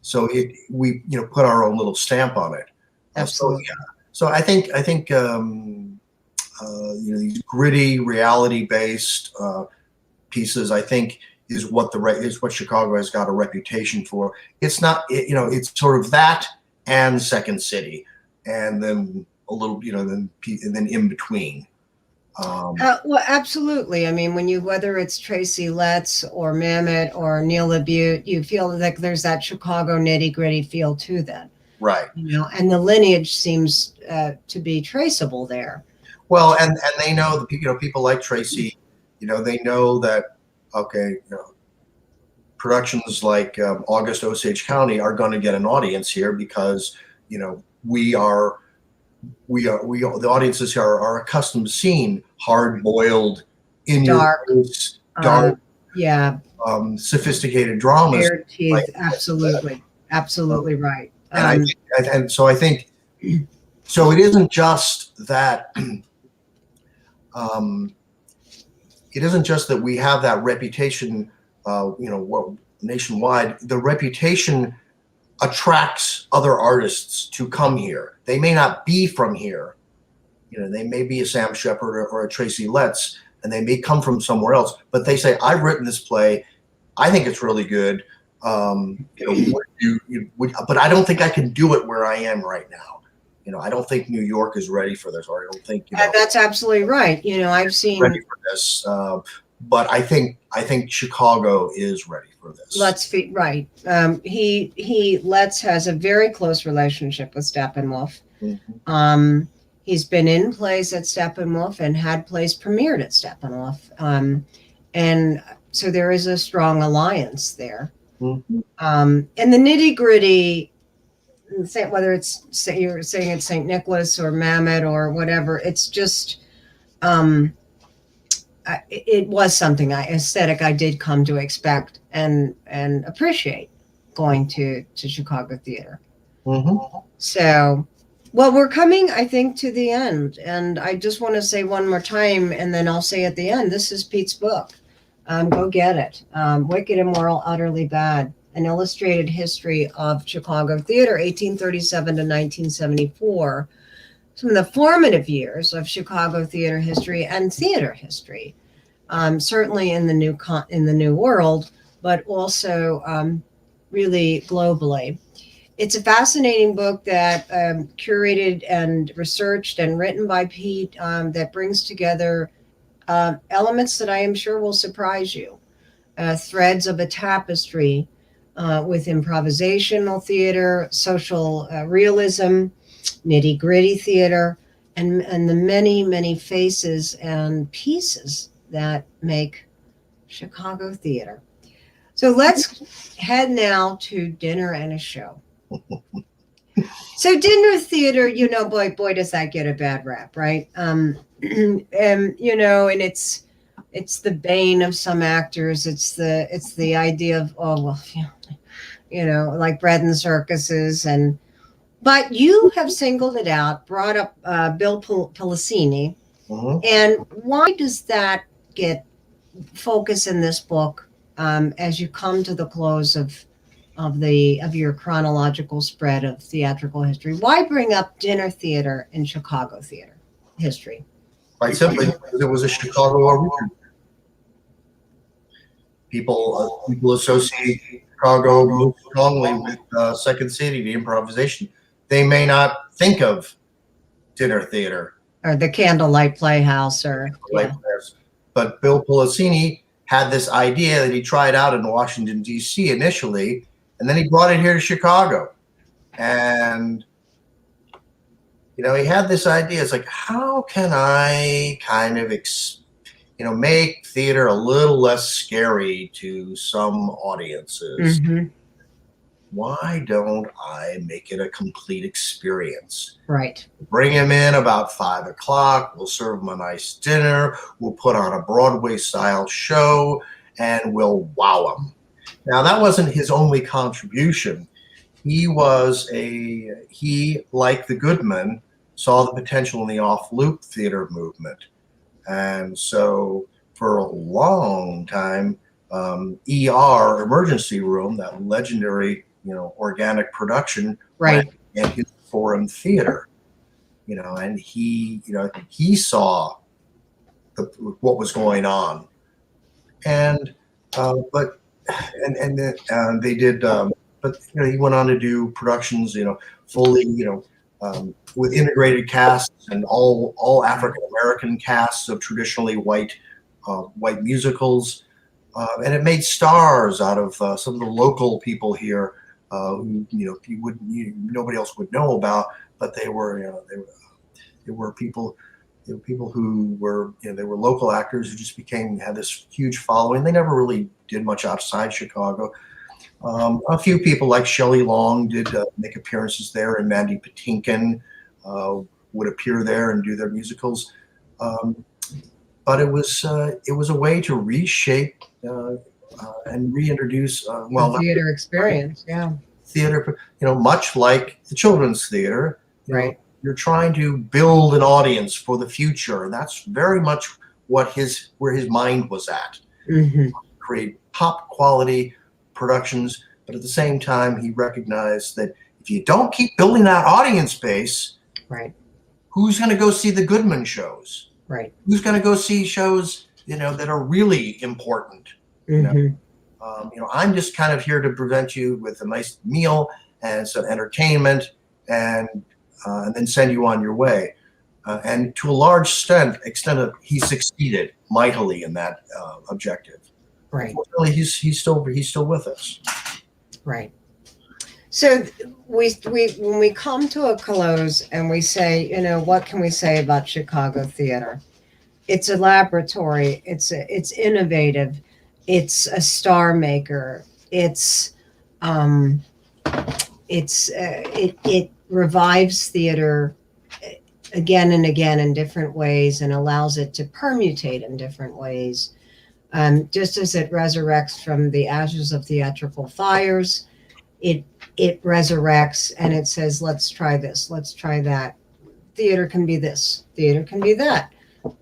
so we put our own little stamp on it. Absolutely. So I think these gritty, reality-based pieces, I think, is what Chicago has got a reputation for. It's not, it's sort of that and Second City, and then a little, and then in between. Well, absolutely. I mean, whether it's Tracy Letts or Mamet or Neil LaBute, you feel like there's that Chicago nitty-gritty feel to that. Right. And the lineage seems to be traceable there. Well, and they know people like Tracy, they know that, okay, productions like August Osage County are going to get an audience here because, the audiences here are accustomed to seeing hard-boiled, dark, yeah, sophisticated dramas. Bared teeth, absolutely right. And so I think, so it isn't just that. It isn't just that we have that reputation, nationwide. The reputation attracts other artists to come here. They may not be from here. They may be a Sam Shepard or a Tracy Letts, and they may come from somewhere else, but they say, I've written this play. I think it's really good. But I don't think I can do it where I am right now. I don't think New York is ready for this, or I don't think that's absolutely right. I've seen ready for this, but I think Chicago is ready for this. Letts Letts has a very close relationship with Steppenwolf. Mm-hmm. He's been in plays at Steppenwolf and had plays premiered at Steppenwolf, and so there is a strong alliance there. Mm-hmm. And the nitty gritty, whether you're saying it's St. Nicholas or Mamet or whatever, it's just it was something aesthetic I did come to expect and appreciate going to Chicago theater. Mm-hmm. So, well, we're coming, I think, to the end, and I just want to say one more time, and then I'll say at the end, this is Pete's book. Go get it. Wicked, Immoral, Utterly Bad. An Illustrated History of Chicago Theater, 1837 to 1974. Some of the formative years of Chicago theater history and theater history, certainly in the new world, but also really globally. It's a fascinating book that curated and researched and written by Pete that brings together elements that I am sure will surprise you. Threads of a tapestry with improvisational theater, social realism, nitty-gritty theater, and the many, many faces and pieces that make Chicago theater. So let's head now to Dinner and a Show. So dinner theater, boy, does that get a bad rap, right? And it's the bane of some actors. It's the idea of, like bread and circuses, but you have singled it out, brought up Bill Policini, mm-hmm. And why does that get focus in this book as you come to the close of your chronological spread of theatrical history? Why bring up dinner theater in Chicago theater history? Quite simply, because it was a Chicago origin. People associate Chicago most strongly with Second City, the improvisation. They may not think of dinner theater or the Candlelight Playhouse, but Bill Policini had this idea that he tried out in Washington, D.C. initially, and then he brought it here to Chicago. And, he had this idea. It's like, how can I kind of, make theater a little less scary to some audiences? Mm-hmm. Why don't I make it a complete experience? Right. Bring him in about 5 o'clock. We'll serve him a nice dinner. We'll put on a Broadway-style show, and we'll wow him. Now, that wasn't his only contribution. He, like the Goodman, saw the potential in the off-loop theater movement. And so for a long time, ER, Emergency Room, that legendary, organic production, right, and his foreign theater. and he saw what was going on, and but they did, but he went on to do productions, fully, with integrated casts and all African American casts of traditionally white musicals, and it made stars out of some of the local people here, who nobody else would know about, but they were people. People who were, they were local actors who just had this huge following. They never really did much outside Chicago. A few people like Shelley Long did make appearances there, and Mandy Patinkin would appear there and do their musicals. But it was a way to reshape and reintroduce the theater experience. Yeah, theater. Much like the children's theater. Right. You're trying to build an audience for the future, and that's very much where his mind was at. Mm-hmm. Create top quality productions, but at the same time, he recognized that if you don't keep building that audience base, right, who's going to go see the Goodman shows? Right. Who's going to go see shows that are really important? Mm-hmm. I'm just kind of here to present you with a nice meal and some entertainment, and then send you on your way. And to a large extent, he succeeded mightily in that objective. Right. Really, he's still with us. Right. So we when we come to a close and we say, what can we say about Chicago theater? It's a laboratory. It's innovative. It's a star maker. It revives theater again and again in different ways and allows it to permutate in different ways. Just as it resurrects from the ashes of theatrical fires, it resurrects and it says, let's try this, let's try that. Theater can be this, theater can be that.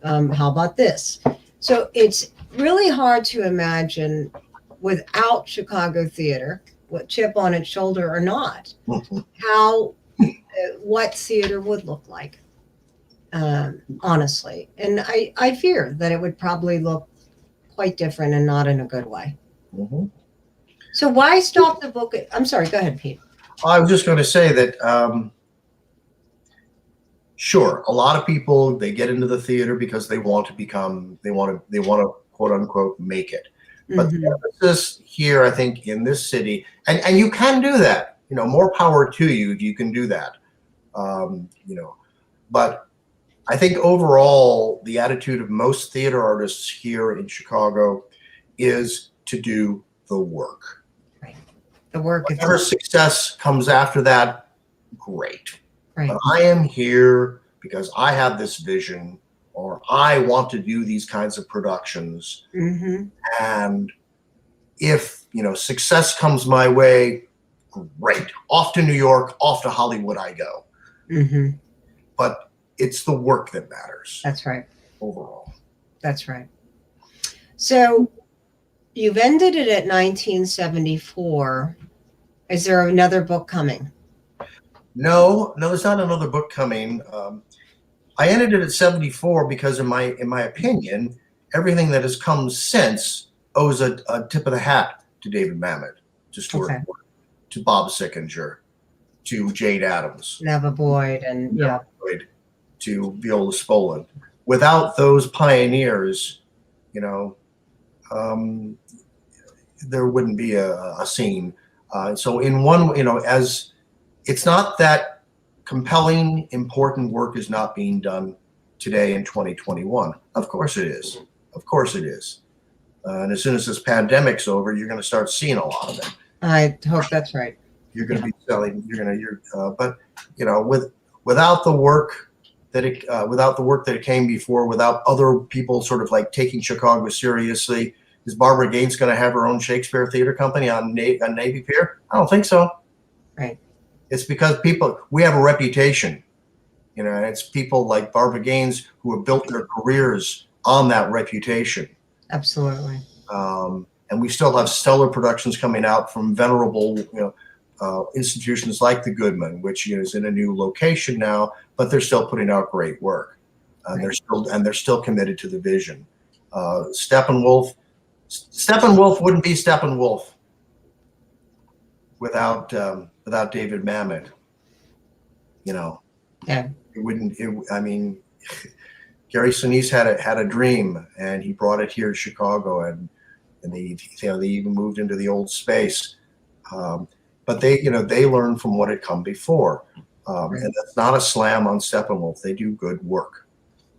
How about this? So it's really hard to imagine without Chicago theater, what chip on its shoulder or not, what theater would look like, honestly. And I fear that it would probably look quite different and not in a good way. Mm-hmm. So why stop the book? I'm sorry, go ahead, Pete. I was just going to say that, sure, a lot of people, they get into the theater because they want to quote unquote make it. But Mm-hmm. the emphasis here, I think, in this city, and you can do that, more power to you if you can do that. But I think overall, the attitude of most theater artists here in Chicago is to do the work. Right. The work. Whatever success comes after that, great. Right. But I am here because I have this vision, or I want to do these kinds of productions. Mm-hmm. And if, success comes my way, great. Off to New York, off to Hollywood I go. Mm-hmm. But it's the work that matters. That's right. Overall. That's right. So you've ended it at 1974. Is there another book coming? No, there's not another book coming. I ended it at 74 because, in my opinion, everything that has come since owes a tip of the hat to David Mamet, to Stuart Gordon, to Bob Sickinger, to Jane Addams, Neva Boyd, and Boyd, to Viola Spolin. Without those pioneers, there wouldn't be a scene. So in one, as it's not that compelling, important work is not being done today in 2021. Of course it is. Of course it is. And as soon as this pandemic's over, you're going to start seeing a lot of it. I hope that's right. You're going to be selling. But without the work that it came before, without other people sort of like taking Chicago seriously, is Barbara Gaines going to have her own Shakespeare theater company on Navy Pier? I don't think so. Right. It's because we have a reputation, and it's people like Barbara Gaines who have built their careers on that reputation. Absolutely. And we still have stellar productions coming out from venerable, institutions like the Goodman, which is in a new location now, but they're still putting out great work. They're still committed to the vision. Steppenwolf wouldn't be Steppenwolf without David Mamet. Yeah. It wouldn't. I mean, Gary Sinise had a dream, and he brought it here to Chicago, and they even moved into the old space. But they learned from what had come before, and that's not a slam on Steppenwolf. They do good work,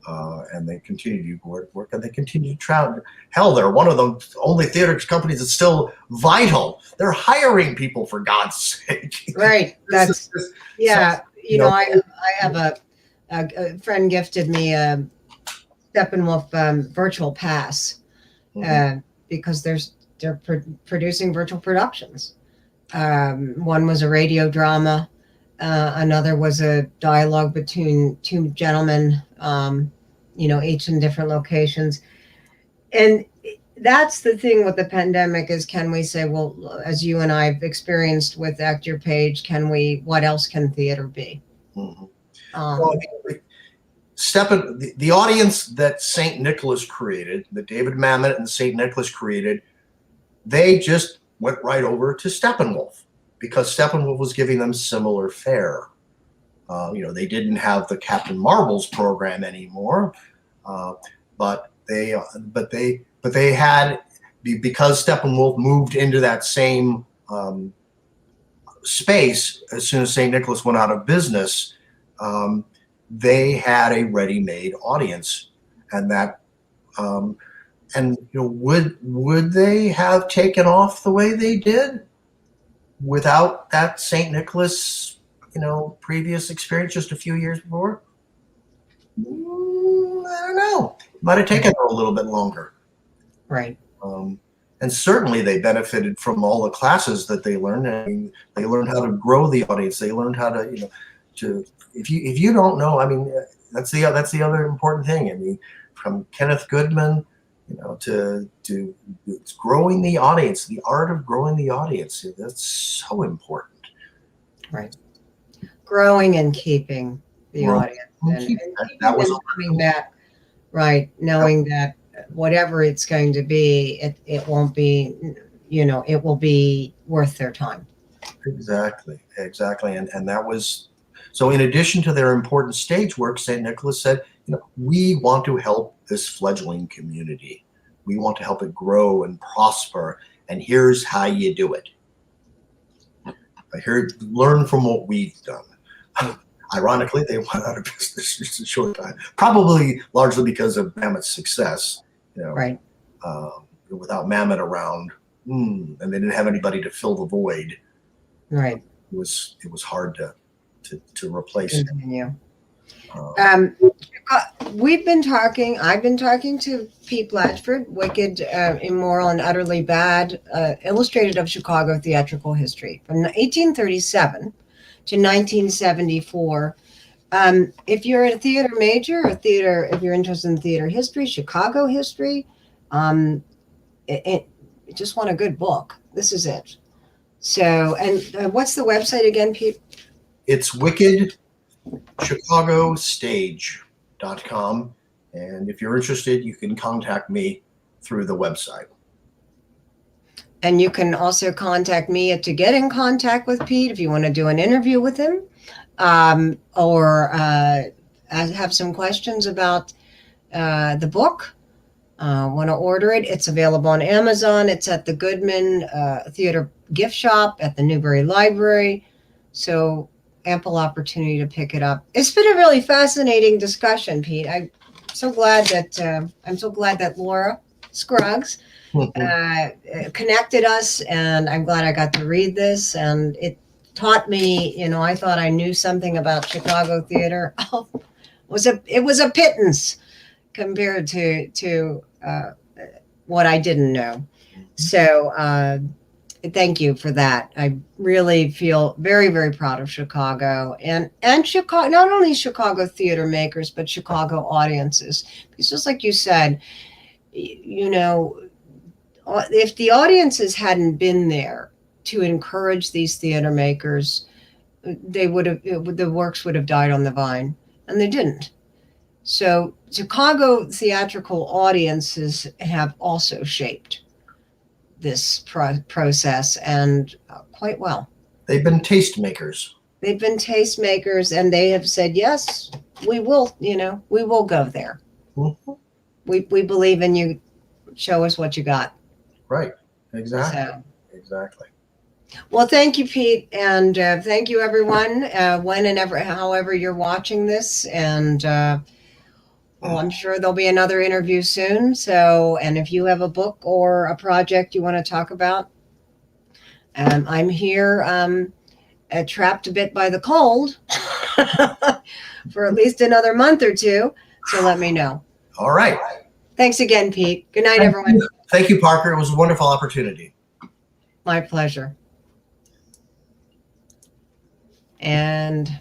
and they continue to do good work, and they continue to travel. Hell, they're one of the only theater companies that's still vital. They're hiring people, for God's sake. Right. That's yeah. I have a friend gifted me a Steppenwolf virtual pass because they're producing virtual productions. One was a radio drama. Another was a dialogue between two gentlemen, each in different locations. And that's the thing with the pandemic is, can we say, well, as you and I have experienced with Act Your Page, what else can theater be? Mm-hmm. The audience that St. Nicholas created, that David Mamet and St. Nicholas created, they just went right over to Steppenwolf because Steppenwolf was giving them similar fare. They didn't have the Captain Marvel's program anymore, but they had, because Steppenwolf moved into that same space as soon as St. Nicholas went out of business. They had a ready-made audience, and that, would they have taken off the way they did without that St. Nicholas, previous experience just a few years before? I don't know. It might have taken a little bit longer. Right. And certainly they benefited from all the classes that they learned. I mean, they learned how to grow the audience. They learned how to, if you don't know, I mean, that's the other important thing. I mean, from Kenneth Goodman, to growing the audience, the art of growing the audience. That's so important. Right. Growing and keeping the audience. And that was coming back, right. Knowing that whatever it's going to be, it won't be, it will be worth their time. Exactly. And that was, so in addition to their important stage work, St. Nicholas said, we want to help this fledgling community. We want to help it grow and prosper. And here's how you do it. Learn from what we've done. Ironically, they went out of business just a short time, probably largely because of Mamet's success. Right. Without Mamet around, and they didn't have anybody to fill the void. Right. It was hard to replace it. I've been talking to Pete Blatchford, Wicked, Immoral, and Utterly Bad, Illustrated of Chicago Theatrical History from 1837 to 1974. If you're a theater major or if you're interested in theater history, Chicago history, it just want a good book. This is it. So, and what's the website again, Pete? It's wickedchicagostage.com. And if you're interested, you can contact me through the website. And you can also contact me to get in contact with Pete if you want to do an interview with him, or have some questions about the book. Want to order it? It's available on Amazon. It's at the Goodman Theater Gift Shop at the Newberry Library. So ample opportunity to pick it up. It's been a really fascinating discussion, Pete. I'm so glad that Laura Scruggs connected us, and I'm glad I got to read this, and it taught me, I thought I knew something about Chicago theater. It was a pittance compared to what I didn't know. So thank you for that. I really feel very, very proud of Chicago and Chicago, not only Chicago theater makers, but Chicago audiences. Because just like you said, if the audiences hadn't been there, to encourage these theater makers, the works would have died on the vine, and they didn't. So Chicago theatrical audiences have also shaped this process, and quite well. They've been tastemakers. They've been tastemakers, and they have said, yes, we will, we will go there. Mm-hmm. We believe in you. Show us what you got. Right. Exactly. So, exactly. Well, thank you, Pete. And thank you, everyone, when and ever, however you're watching this. And well, I'm sure there'll be another interview soon. So, and if you have a book or a project you want to talk about, I'm here trapped a bit by the cold for at least another month or two. So let me know. All right. Thanks again, Pete. Good night, everyone. Thank you, Parker. It was a wonderful opportunity. My pleasure. And